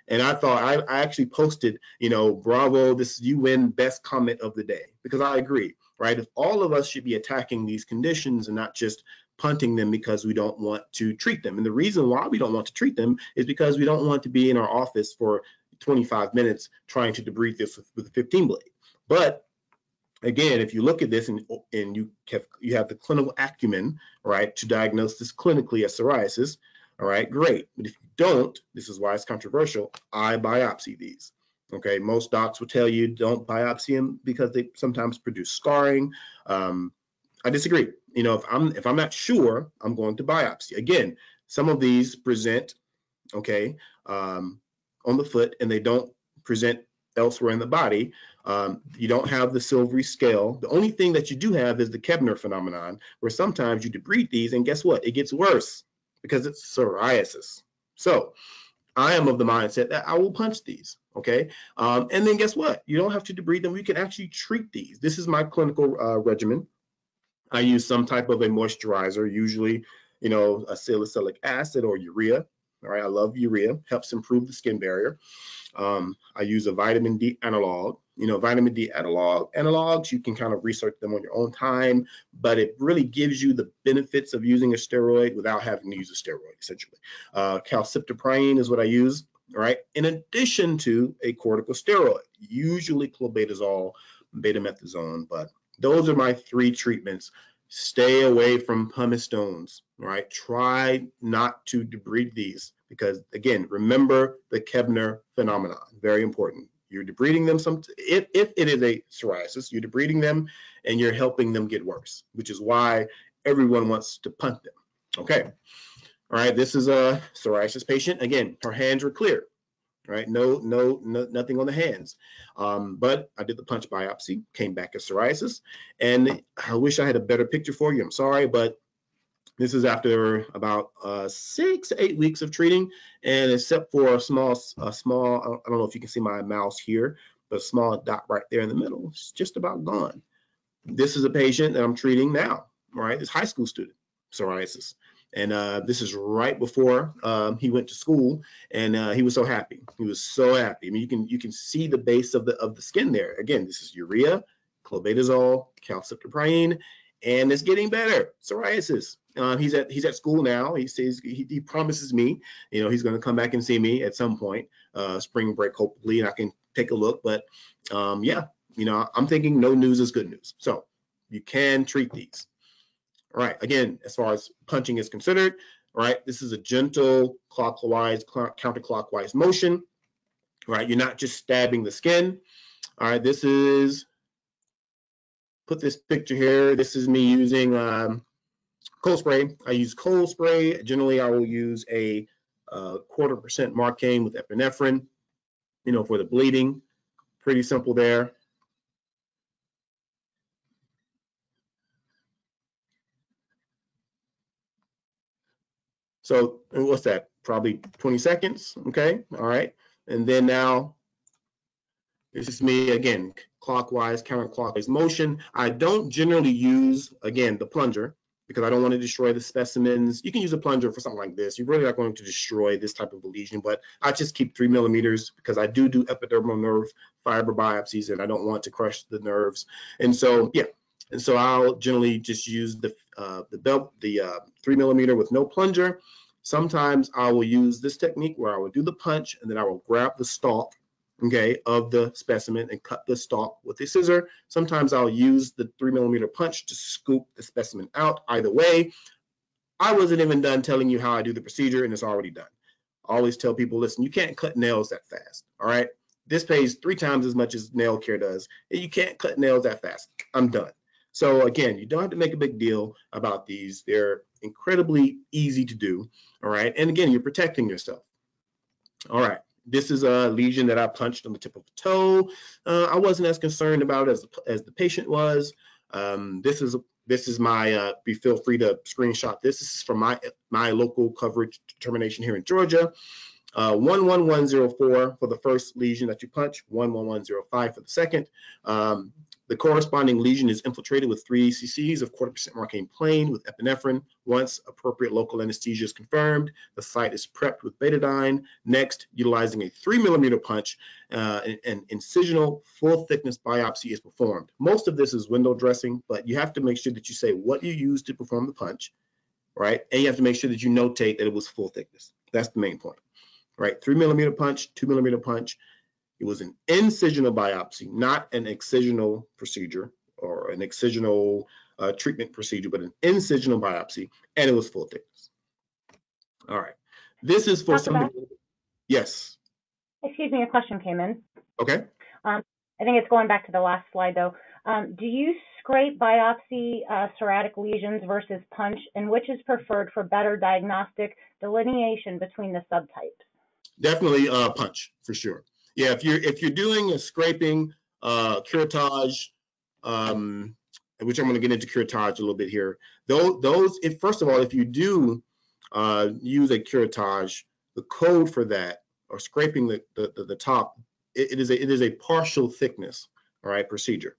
And I thought, I actually posted, you know, bravo, this you win best comment of the day, because I agree, right? If all of us should be attacking these conditions and not just punting them because we don't want to treat them. And the reason why we don't want to treat them is because we don't want to be in our office for 25 minutes trying to debride this with a 15 blade. But again, if you look at this and you have the clinical acumen, right, to diagnose this clinically as psoriasis, all right, great. But if you don't, this is why it's controversial, I biopsy these. Okay, most docs will tell you don't biopsy them because they sometimes produce scarring. I disagree. You know, if I'm not sure, I'm going to biopsy. Again, some of these present, okay, on the foot, and they don't present elsewhere in the body. You don't have the silvery scale. The only thing that you do have is the Kebner phenomenon, where sometimes you debride these, and guess what? It gets worse because it's psoriasis. So I am of the mindset that I will punch these, okay? And then guess what? You don't have to debride them. We can actually treat these. This is my clinical regimen. I use some type of a moisturizer, usually, you know, a salicylic acid or urea. All right, I love urea, helps improve the skin barrier. I use a vitamin D analog. You know, vitamin D analogs, you can kind of research them on your own time, but it really gives you the benefits of using a steroid without having to use a steroid, essentially. Calcipoprine is what I use, right? In addition to a corticosteroid, usually clobetasol, betamethasone, but those are my 3 treatments. Stay away from pumice stones, right? Try not to debride these because, again, remember the Kebner phenomenon. Very important. You're debriding them. If it is a psoriasis, you're debriding them and you're helping them get worse, which is why everyone wants to punt them. Okay. All right. This is a psoriasis patient. Again, her hands were clear. Right, no, nothing on the hands. But I did the punch biopsy, came back as psoriasis, and I wish I had a better picture for you. I'm sorry, but this is after about 6 to 8 weeks of treating, and except for a small, I don't know if you can see my mouse here, but a small dot right there in the middle, it's just about gone. This is a patient that I'm treating now, right? This high school student, psoriasis. And this is right before he went to school, and he was so happy. He was so happy. I mean, you can see the base of the skin there. Again, this is urea, clobetasol, calcipoprine, and it's getting better. Psoriasis. He's at school now. He says he promises me, he's going to come back and see me at some point, spring break hopefully, and I can take a look. But yeah, I'm thinking no news is good news. So you can treat these. All right. Again, as far as punching is considered, all right, this is a gentle clockwise, counterclockwise motion. All right, you're not just stabbing the skin. All right, this is, put this picture here. This is me using cold spray. I use cold spray. Generally, I will use a 0.25% Marcaine with epinephrine, for the bleeding. Pretty simple there. So what's that? Probably 20 seconds. Okay. All right. And then now, this is me again, clockwise, counterclockwise motion. I don't generally use, again, the plunger because I don't want to destroy the specimens. You can use a plunger for something like this. You're really not going to destroy this type of a lesion, but I just keep 3 millimeters because I do epidermal nerve fiber biopsies and I don't want to crush the nerves. And so, yeah. And so I'll generally just use the 3 millimeter with no plunger. Sometimes I will use this technique where I will do the punch and then I will grab the stalk, okay, of the specimen and cut the stalk with a scissor. Sometimes I'll use the 3 millimeter punch to scoop the specimen out. Either way, I wasn't even done telling you how I do the procedure and it's already done. I always tell people, listen, you can't cut nails that fast, all right? This pays 3 times as much as nail care does. And you can't cut nails that fast. I'm done. So again, you don't have to make a big deal about these. They're incredibly easy to do, all right? And again, you're protecting yourself. All right, this is a lesion that I punched on the tip of the toe. I wasn't as concerned about it as the patient was. This is my, feel free to screenshot this. This is from my local coverage determination here in Georgia. 11104 for the first lesion that you punch, 11105 for the second. The corresponding lesion is infiltrated with 3 cc's of 0.25% Marcaine plain with epinephrine. Once appropriate local anesthesia is confirmed, the site is prepped with betadine. Next, utilizing a 3 millimeter punch, an incisional full thickness biopsy is performed. Most of this is window dressing, but you have to make sure that you say what you used to perform the punch, right? And you have to make sure that you notate that it was full thickness. That's the main point, right? 3 millimeter punch, 2 millimeter punch. It was an incisional biopsy, not an excisional procedure or an excisional treatment procedure, but an incisional biopsy, and it was full thickness. All right. This is for somebody. Yes. Excuse me, a question came in. Okay. I think it's going back to the last slide, though. Do you scrape biopsy psoriatic lesions versus punch, and which is preferred for better diagnostic delineation between the subtypes? Definitely punch, for sure. Yeah, if you're doing a scraping, curettage, which I'm going to get into curettage a little bit here. First of all, if you do use a curettage, the code for that, or scraping the top, it is a partial thickness, all right, procedure.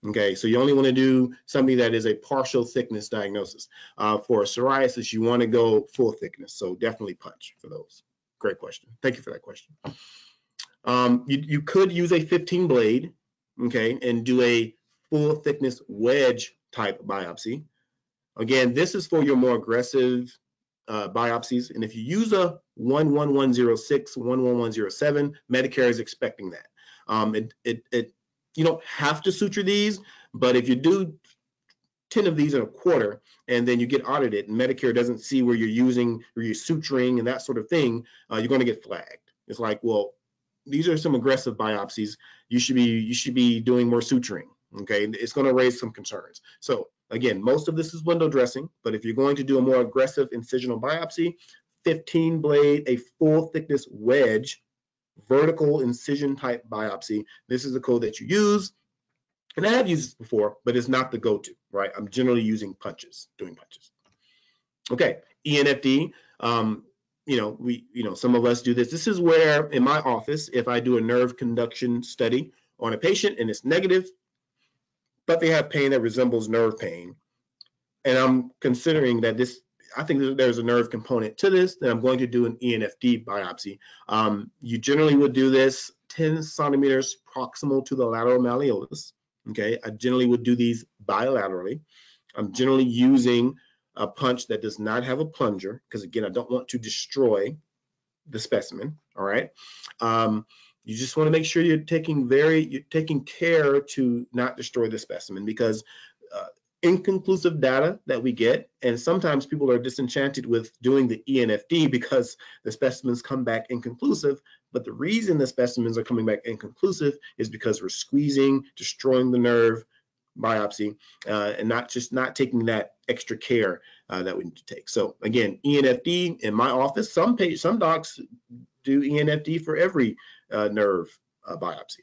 Okay, so you only want to do something that is a partial thickness diagnosis. For psoriasis, you want to go full thickness, so definitely punch for those. Great question. Thank you for that question. You could use a 15 blade, okay, and do a full thickness wedge type biopsy. Again, this is for your more aggressive biopsies. And if you use a 11106, 11107, Medicare is expecting that. You don't have to suture these, but if you do 10 of these in a quarter and then you get audited and Medicare doesn't see where you're suturing and that sort of thing, you're going to get flagged. It's like, well, these are some aggressive biopsies. You should be doing more suturing. Okay, it's going to raise some concerns. So again, most of this is window dressing, but if you're going to do a more aggressive incisional biopsy, 15 blade, a full thickness wedge, vertical incision type biopsy, this is the code that you use. And I have used this before, but it's not the go-to, right? I'm generally using punches, doing punches. Okay, ENFD. Some of us do this. This is where in my office, if I do a nerve conduction study on a patient and it's negative, but they have pain that resembles nerve pain, and I'm considering that I think there's a nerve component to this, then I'm going to do an ENFD biopsy. You generally would do this 10 centimeters proximal to the lateral malleolus. Okay, I generally would do these bilaterally. I'm generally using a punch that does not have a plunger, because again, I don't want to destroy the specimen. All right. You just want to make sure you're taking care to not destroy the specimen, because inconclusive data that we get, and sometimes people are disenchanted with doing the ENFD because the specimens come back inconclusive. But the reason the specimens are coming back inconclusive is because we're squeezing, destroying the nerve, biopsy, and not taking that extra care that we need to take. So again, ENFD in my office, some docs do ENFD for every nerve biopsy,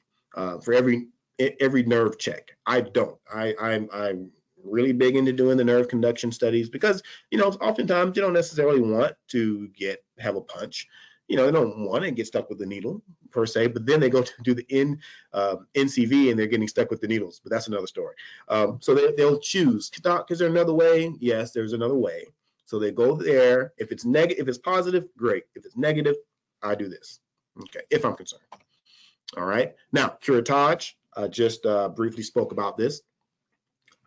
for every nerve check. I don't. I'm really big into doing the nerve conduction studies, because oftentimes you don't necessarily want to have a punch. They don't want to get stuck with the needle per se, but then they go to do the NCV and they're getting stuck with the needles. But that's another story. So they'll choose. Doc, is there another way? Yes, there's another way. So they go there. If it's negative, if it's positive, great. If it's negative, I do this. Okay, if I'm concerned. All right. Now, curettage. I just briefly spoke about this.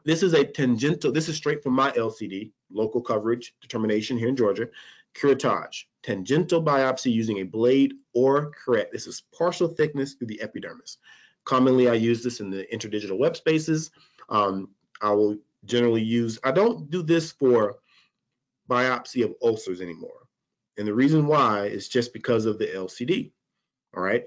This is a tangential. This is straight from my LCD, local coverage determination here in Georgia. Curettage, tangential biopsy using a blade or curette. This is partial thickness through the epidermis. Commonly, I use this in the interdigital web spaces. I will generally use. I don't do this for biopsy of ulcers anymore, and the reason why is just because of the LCD. All right.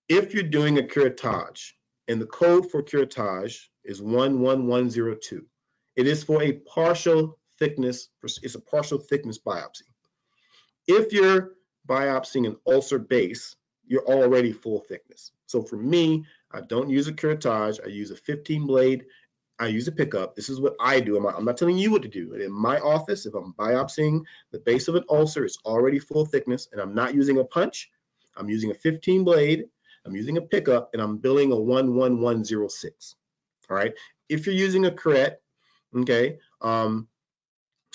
If you're doing a curettage, and the code for curettage is 11102, it is for a partial thickness. It's a partial thickness biopsy. If you're biopsying an ulcer base, you're already full thickness. So for me, I don't use a curettage. I use a 15 blade. I use a pickup. This is what I do. I'm not telling you what to do. In my office, if I'm biopsying the base of an ulcer, it's already full thickness, and I'm not using a punch. I'm using a 15 blade. I'm using a pickup, and I'm billing a 11106. All right. If you're using a curette, okay,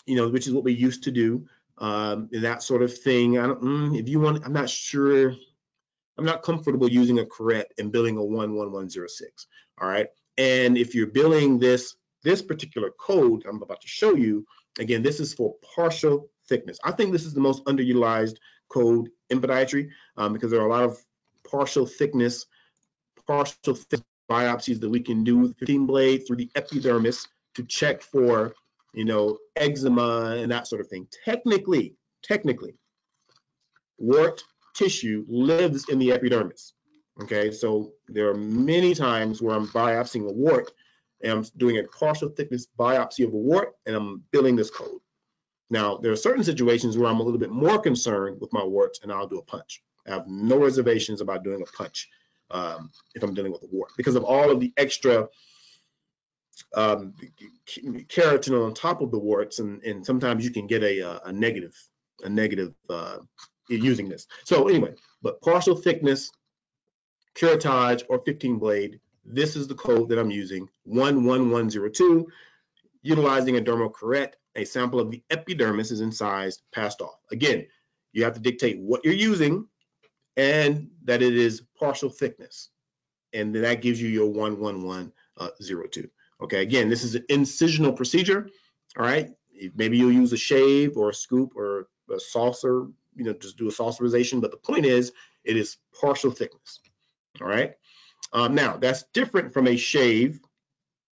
which is what we used to do, that sort of thing. If you want, I'm not sure. I'm not comfortable using a curette and billing a 11106. All right. And if you're billing this particular code I'm about to show you, again, this is for partial thickness. I think this is the most underutilized code in podiatry, because there are a lot of partial thickness biopsies that we can do with 15 blade through the epidermis to check for, eczema and that sort of thing. Technically, wart tissue lives in the epidermis. Okay, so there are many times where I'm biopsying a wart and I'm doing a partial thickness biopsy of a wart and I'm billing this code. Now, there are certain situations where I'm a little bit more concerned with my warts and I'll do a punch. I have no reservations about doing a punch if I'm dealing with a wart, because of all of the extra keratin on top of the warts, and sometimes you can get a negative using this. So anyway, but partial thickness, curettage, or 15 blade, this is the code that I'm using, 11102, utilizing a dermal curette. A sample of the epidermis is incised, passed off. Again, you have to dictate what you're using and that it is partial thickness. And then that gives you your 11102. Okay, again, this is an incisional procedure. All right, maybe you'll use a shave or a scoop or a saucer, just do a saucerization. But the point is, it is partial thickness. All right. Now, that's different from a shave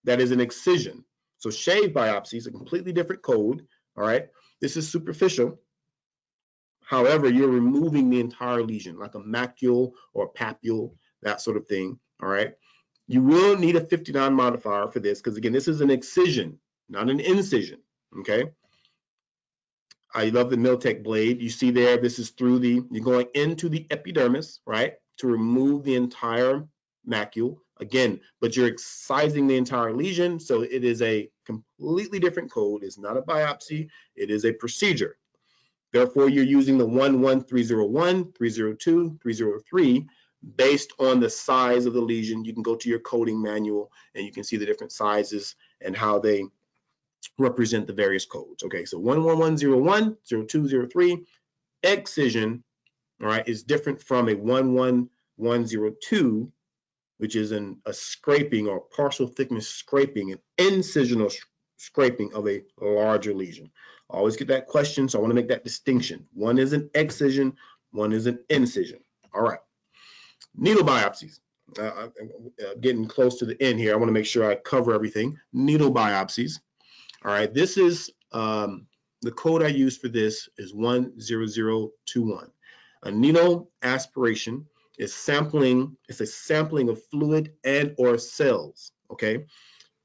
that is an excision. So shave biopsy is a completely different code. All right. This is superficial. However, you're removing the entire lesion, like a macule or a papule, that sort of thing. All right. You will need a 59 modifier for this, because again, this is an excision, not an incision. Okay. I love the Miltech blade. You see there, this is you're going into the epidermis, right, to remove the entire macule. Again, but you're excising the entire lesion, so it is a completely different code. It's not a biopsy, it is a procedure. Therefore, you're using the 11301, 302, 303 based on the size of the lesion. You can go to your coding manual and you can see the different sizes and how they represent the various codes. Okay, so 11101, 0203, excision, all right, is different from a 11102, which is a scraping or partial thickness scraping, an incisional scraping of a larger lesion. I always get that question, so I want to make that distinction. One is an excision, one is an incision. All right. Needle biopsies. Getting close to the end here. I want to make sure I cover everything. Needle biopsies. All right. This is the code I use for this is 10021. A needle aspiration is sampling. It's a sampling of fluid and or cells. Okay.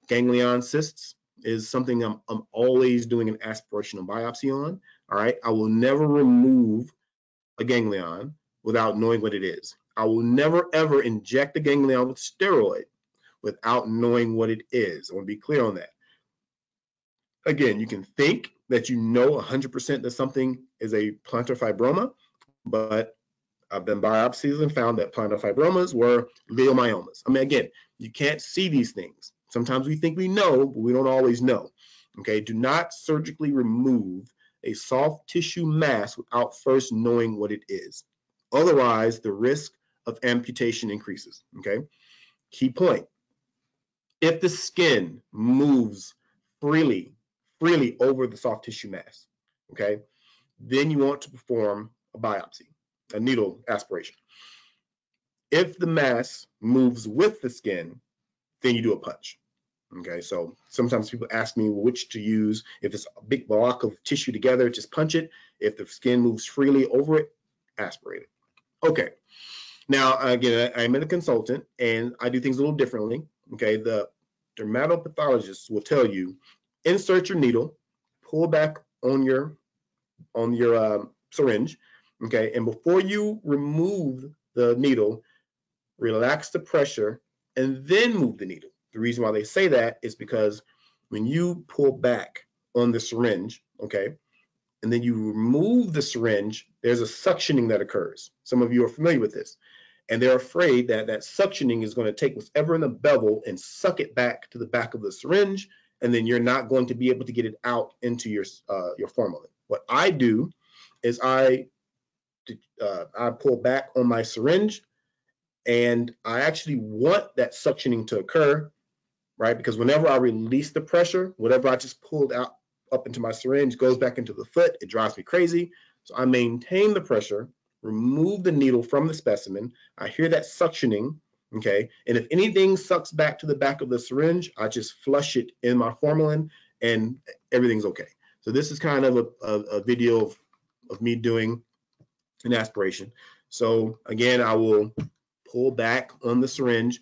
Ganglion cysts is something I'm always doing an aspirational biopsy on. All right. I will never remove a ganglion without knowing what it is. I will never ever inject a ganglion with steroid without knowing what it is. I want to be clear on that. Again, you can think that you know 100% that something is a plantar fibroma, but I've done biopsies and found that plantar fibromas were leiomyomas. I mean, again, you can't see these things. Sometimes we think we know, but we don't always know. Okay, do not surgically remove a soft tissue mass without first knowing what it is. Otherwise, the risk of amputation increases. Okay, key point. If the skin moves freely over the soft tissue mass, okay, then you want to perform a biopsy, a needle aspiration. If the mass moves with the skin, then you do a punch. Okay, so sometimes people ask me which to use. If it's a big block of tissue together, just punch it. If the skin moves freely over it, aspirate it. Okay, now again, I'm a consultant and I do things a little differently. Okay, the dermatopathologist will tell you, insert your needle, pull back on your syringe, okay, and before you remove the needle, relax the pressure and then move the needle. The reason why they say that is because when you pull back on the syringe, okay, and then you remove the syringe, there's a suctioning that occurs. Some of you are familiar with this. And they're afraid that that suctioning is going to take whatever in the bevel and suck it back to the back of the syringe, and then you're not going to be able to get it out into your formalin. What I do is I pull back on my syringe, and I actually want that suctioning to occur, right? Because whenever I release the pressure, whatever I just pulled out up into my syringe goes back into the foot. It drives me crazy. So I maintain the pressure, remove the needle from the specimen. I hear that suctioning, okay? And if anything sucks back to the back of the syringe, I just flush it in my formalin and everything's okay. So this is kind of a video of me doing an aspiration. So again, I will pull back on the syringe.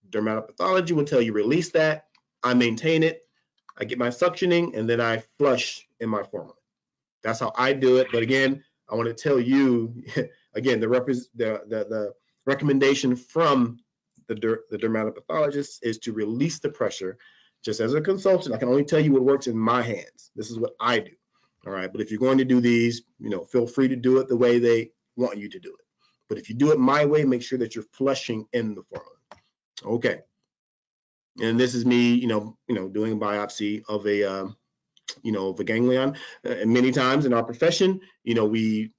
Dermatopathology will tell you release that. I maintain it. I get my suctioning and then I flush in my formalin. That's how I do it. But again, I want to tell you again the recommendation from the dermatopathologist is to release the pressure. Just as a consultant, I can only tell you what works in my hands. This is what I do. All right. But if you're going to do these, feel free to do it the way they want you to do it. But if you do it my way, make sure that you're flushing in the formalin. Okay. And this is me, doing a biopsy of a, of a ganglion. And many times in our profession, we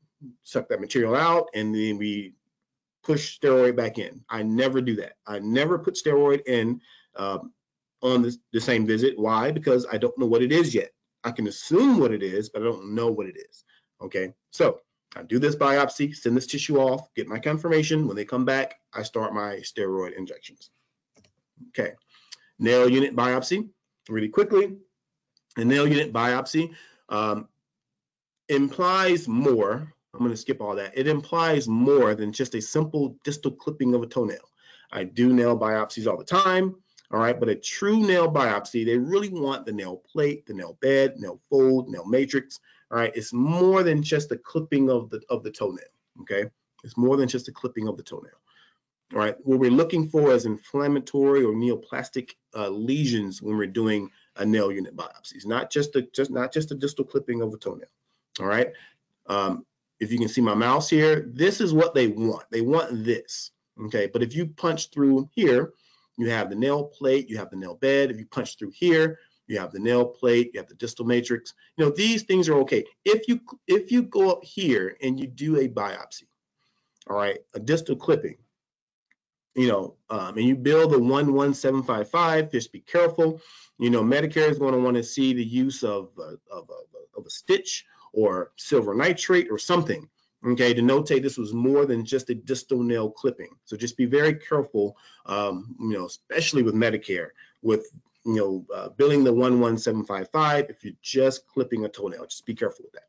suck that material out and then we push steroid back in. I never do that. I never put steroid in on the same visit. Why? Because I don't know what it is yet. I can assume what it is, but I don't know what it is. Okay. So I do this biopsy, send this tissue off, get my confirmation. When they come back, I start my steroid injections. Okay. Nail unit biopsy, really quickly. A nail unit biopsy implies more. I'm going to skip all that. It implies more than just a simple distal clipping of a toenail. I do nail biopsies all the time, all right, but a true nail biopsy, they really want the nail plate, the nail bed, nail fold, nail matrix, all right? It's more than just a clipping of the toenail, okay? It's more than just a clipping of the toenail. All right, what we're looking for is inflammatory or neoplastic lesions when we're doing a nail unit biopsies, not just a distal clipping of a toenail. All right, if you can see my mouse here, this is what they want. They want this. Okay, but if you punch through here, you have the nail plate, you have the nail bed. If you punch through here, you have the nail plate, you have the distal matrix. These things are okay. If you go up here and you do a biopsy, all right, a distal clipping. and you bill the 11755, just be careful. Medicare is going to want to see the use of a stitch or silver nitrate or something, okay, to notate this was more than just a distal nail clipping. So just be very careful, especially with Medicare, with billing the 11755 if you're just clipping a toenail. Just be careful with that.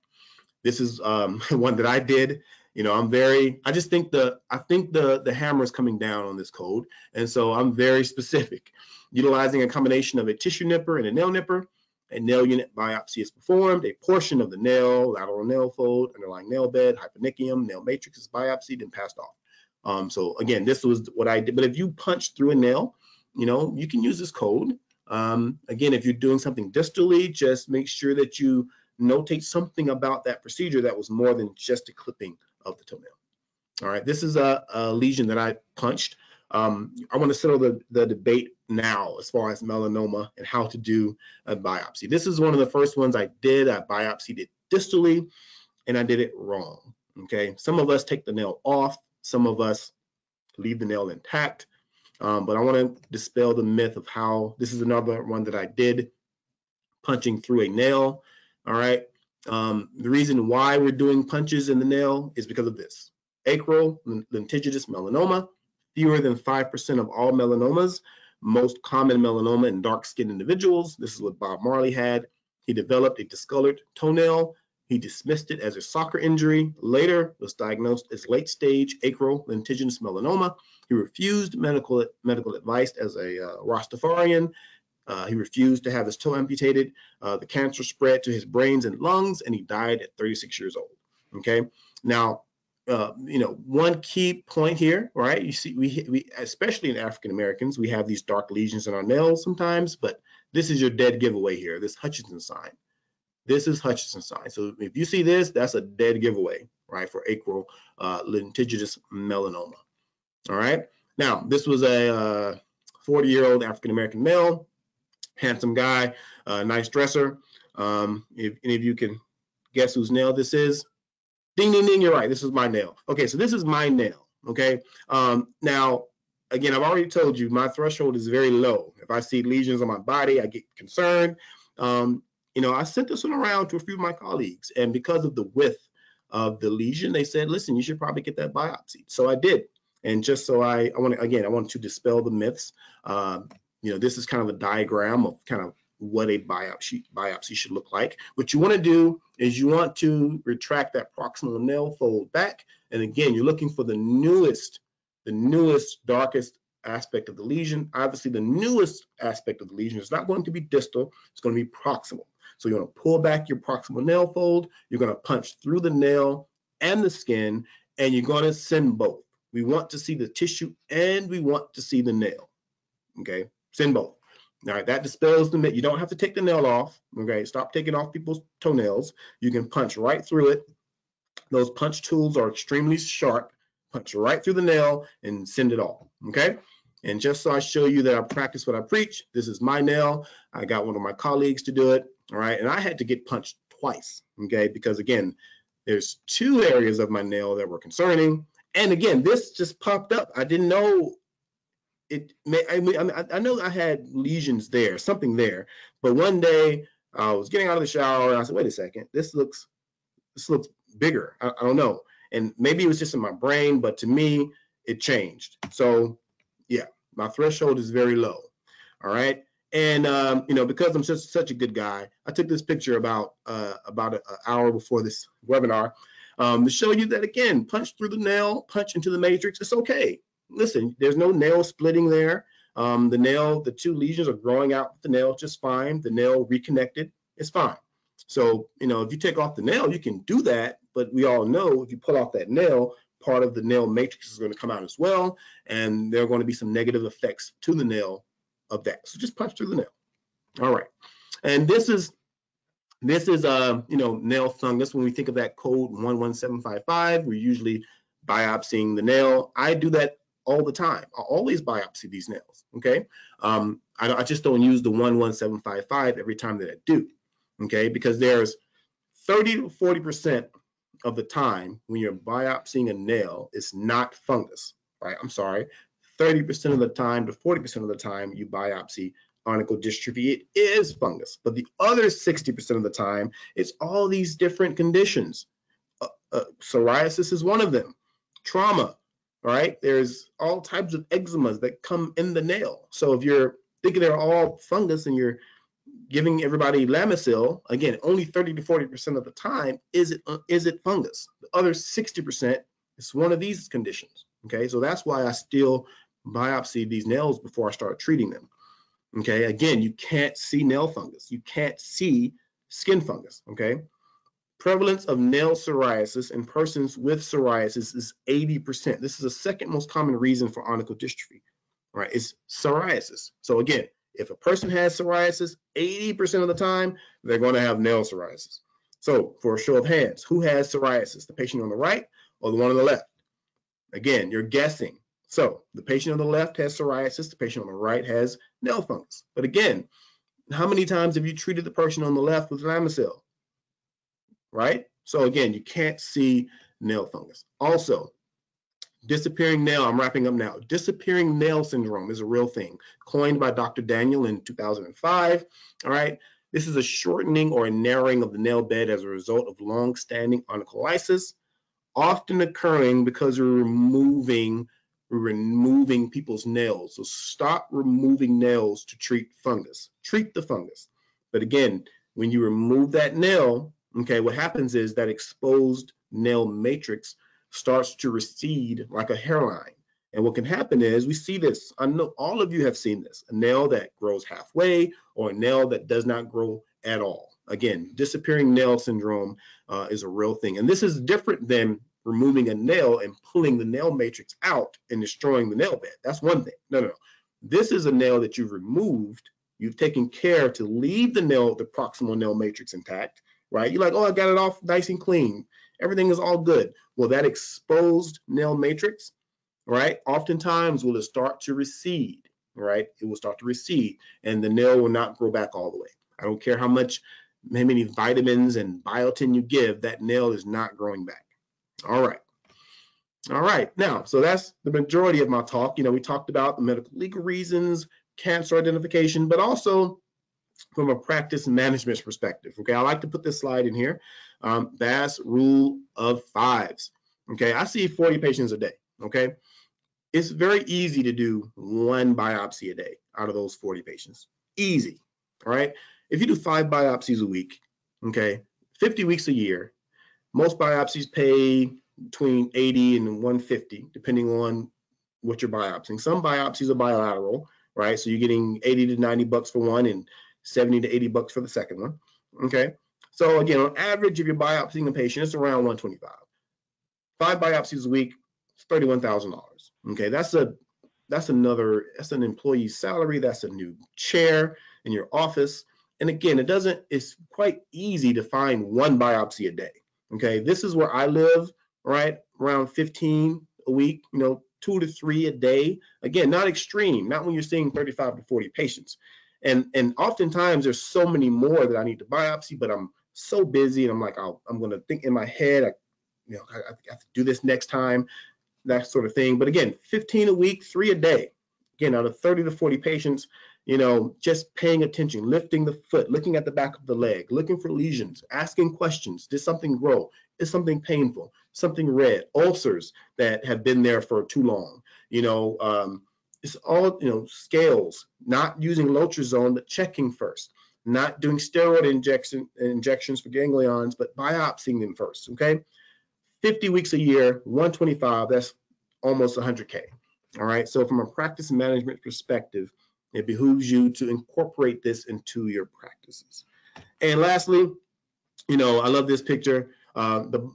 This is one that I did. I just think the hammer is coming down on this code, and so I'm very specific, utilizing a combination of a tissue nipper and a nail nipper. A nail unit biopsy is performed. A portion of the nail, lateral nail fold, underlying nail bed, hyponychium, nail matrix is biopsied and passed off. So again, this was what I did. But if you punch through a nail, you can use this code. Again, if you're doing something distally, just make sure that you notate something about that procedure that was more than just a clipping of the toenail. All right, this is a lesion that I punched. I want to settle the debate now as far as melanoma and how to do a biopsy. This is one of the first ones I did. I biopsied it distally, and I did it wrong. Okay, some of us take the nail off, some of us leave the nail intact, but I want to dispel the myth of how this is another one that I did, punching through a nail. All right, the reason why we're doing punches in the nail is because of this. Acral lentiginous melanoma, fewer than 5% of all melanomas, most common melanoma in dark-skinned individuals. This is what Bob Marley had. He developed a discolored toenail. He dismissed it as a soccer injury. Later was diagnosed as late-stage acral lentiginous melanoma. He refused medical advice as a Rastafarian. He refused to have his toe amputated. The cancer spread to his brains and lungs, and he died at 36 years old. Okay. Now, one key point here, right? You see, we especially in African Americans, we have these dark lesions in our nails sometimes, but this is your dead giveaway here. This Hutchinson sign. This is Hutchinson sign. So if you see this, that's a dead giveaway, right, for acral lentiginous melanoma. All right. Now, this was a 40-year-old African American male, handsome guy, nice dresser. If any of you can guess whose nail this is, ding, ding, ding, you're right. This is my nail. Okay, so this is my nail. Okay. Now, again, I've already told you my threshold is very low. If I see lesions on my body, I get concerned. I sent this one around to a few of my colleagues, and because of the width of the lesion, they said, listen, you should probably get that biopsy. So I did. And just so I want to dispel the myths. This is kind of a diagram of kind of what a biopsy should look like. What you want to do is you want to retract that proximal nail fold back. And again, you're looking for the newest, darkest aspect of the lesion. Obviously, the newest aspect of the lesion is not going to be distal, it's going to be proximal. So you're going to pull back your proximal nail fold, you're going to punch through the nail and the skin, and you're going to send both. We want to see the tissue and we want to see the nail. Okay, send both. All right, that dispels the myth. You don't have to take the nail off. Okay, stop taking off people's toenails. You can punch right through it. Those punch tools are extremely sharp. Punch right through the nail and send it all. Okay, and just so I show you that I practice what I preach, this is my nail. I got one of my colleagues to do it. All right, and I had to get punched twice. Okay, because again, there's two areas of my nail that were concerning. And again, this just popped up. I didn't know. I know I had lesions there, something there, but one day I was getting out of the shower and I said, wait a second, this looks bigger. I don't know. And maybe it was just in my brain, but to me, it changed. So yeah, my threshold is very low. All right. And, because I'm such a good guy, I took this picture about an hour before this webinar to show you that, again, punch through the nail, punch into the matrix. It's okay. Listen, there's no nail splitting there. The two lesions are growing out with the nail just fine. The nail reconnected, it's fine. So, if you take off the nail, you can do that. But we all know if you pull off that nail, part of the nail matrix is going to come out as well. And there are going to be some negative effects to the nail of that. So just punch through the nail. All right. And this is nail fungus. When we think of that code 11755, we're usually biopsying the nail. I do that all the time. I always biopsy these nails. Okay. I just don't use the 11755 every time that I do. Okay. Because there's 30 to 40% of the time when you're biopsying a nail, it's not fungus, right? I'm sorry. 30% of the time to 40% of the time you biopsy onychodystrophy, it is fungus. But the other 60% of the time, it's all these different conditions. Psoriasis is one of them. Trauma, right? There's all types of eczemas that come in the nail. So if you're thinking they're all fungus and you're giving everybody Lamisil, again, only 30 to 40% of the time is it fungus. The other 60% is one of these conditions. Okay, so that's why I still biopsy these nails before I start treating them. Okay, again, you can't see nail fungus. You can't see skin fungus. Okay, prevalence of nail psoriasis in persons with psoriasis is 80%. This is the second most common reason for onychodystrophy, right? It's psoriasis. So again, if a person has psoriasis, 80% of the time, they're going to have nail psoriasis. So for a show of hands, who has psoriasis? The patient on the right or the one on the left? Again, you're guessing. So the patient on the left has psoriasis, the patient on the right has nail fungus. But again, how many times have you treated the person on the left with Lamisil? Right? So again, you can't see nail fungus. Also, disappearing nail, I'm wrapping up now. Disappearing nail syndrome is a real thing, coined by Dr. Daniel in 2005. All right. This is a shortening or a narrowing of the nail bed as a result of long-standing onycholysis, often occurring because we're removing people's nails. So stop removing nails to treat fungus. Treat the fungus. But again, when you remove that nail, okay, what happens is that exposed nail matrix starts to recede like a hairline. And what can happen is, we see this, I know all of you have seen this, a nail that grows halfway or a nail that does not grow at all. Again, disappearing nail syndrome is a real thing. And this is different than removing a nail and pulling the nail matrix out and destroying the nail bed. That's one thing. No. This is a nail that you've removed. You've taken care to leave the proximal nail matrix intact, right? You're like, oh, I got it off nice and clean. Everything is all good. Well, that exposed nail matrix, right, oftentimes will start to recede, right? It will start to recede and the nail will not grow back all the way. I don't care how many vitamins and biotin you give, that nail is not growing back. All right. Now, so that's the majority of my talk. We talked about the medical legal reasons, cancer identification, but also from a practice management perspective. Okay, I like to put this slide in here. Bass rule of fives. Okay, I see 40 patients a day. Okay, it's very easy to do one biopsy a day out of those 40 patients. Easy. All right. If you do 5 biopsies a week, okay, 50 weeks a year, most biopsies pay between 80 and 150, depending on what you're biopsying. Some biopsies are bilateral, right? So you're getting 80 to 90 bucks for one and 70 to 80 bucks for the second one. Okay. So again, on average, if you're biopsying a patient, it's around 125. 5 biopsies a week, it's $31,000. Okay. That's an employee's salary. That's a new chair in your office. And again, it's quite easy to find one biopsy a day. Okay. This is where I live, right? Around 15 a week, 2 to 3 a day. Again, not extreme, not when you're seeing 35 to 40 patients. And oftentimes there's so many more that I need to biopsy, but I'm so busy and I'm like, I'm going to think in my head, I have to do this next time, that sort of thing. But again, 15 a week, 3 a day. Again, out of 30 to 40 patients, just paying attention, lifting the foot, looking at the back of the leg, looking for lesions, asking questions. Did something grow? Is something painful? Something red? Ulcers that have been there for too long? It's all, scales, not using Lotrozone, but checking first, not doing steroid injections for ganglions, but biopsying them first, okay? 50 weeks a year, 125, that's almost 100K, all right? So from a practice management perspective, it behooves you to incorporate this into your practices. And lastly, I love this picture. The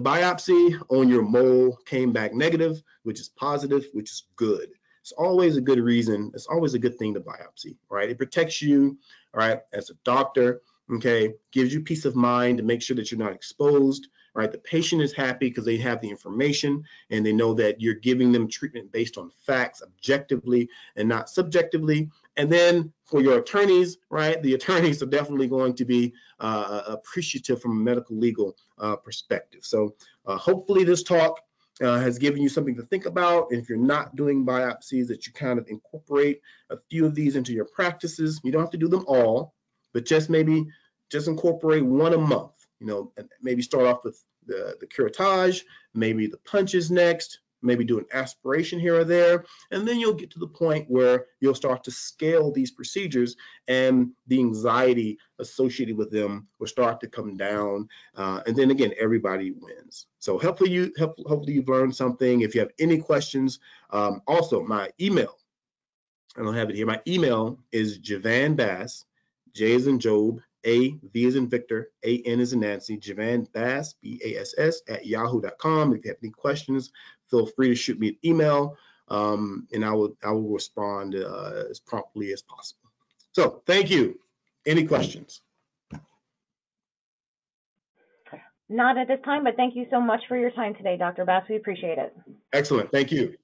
biopsy on your mole came back negative, which is positive, which is good. It's always a good reason. It's always a good thing to biopsy, right? It protects you, all right, as a doctor, okay? Gives you peace of mind to make sure that you're not exposed, right? The patient is happy because they have the information and they know that you're giving them treatment based on facts, objectively and not subjectively. And then for your attorneys, right, the attorneys are definitely going to be appreciative from a medical legal perspective. So hopefully this talk has given you something to think about. And if you're not doing biopsies, that you kind of incorporate a few of these into your practices. You don't have to do them all, but just incorporate one a month. And maybe start off with the curettage, maybe the punches next, maybe do an aspiration here or there, and then you'll get to the point where you'll start to scale these procedures, and the anxiety associated with them will start to come down, and then again, everybody wins. So hopefully you've learned something. If you have any questions, also my email, I don't have it here. My email is Javan Bass, J as in Job, A, V as in Victor, A, N as in Nancy, Javan Bass, BASS @yahoo.com. If you have any questions, feel free to shoot me an email, and I will respond as promptly as possible. So thank you. Any questions? Not at this time, but thank you so much for your time today, Dr. Bass. We appreciate it. Excellent. Thank you.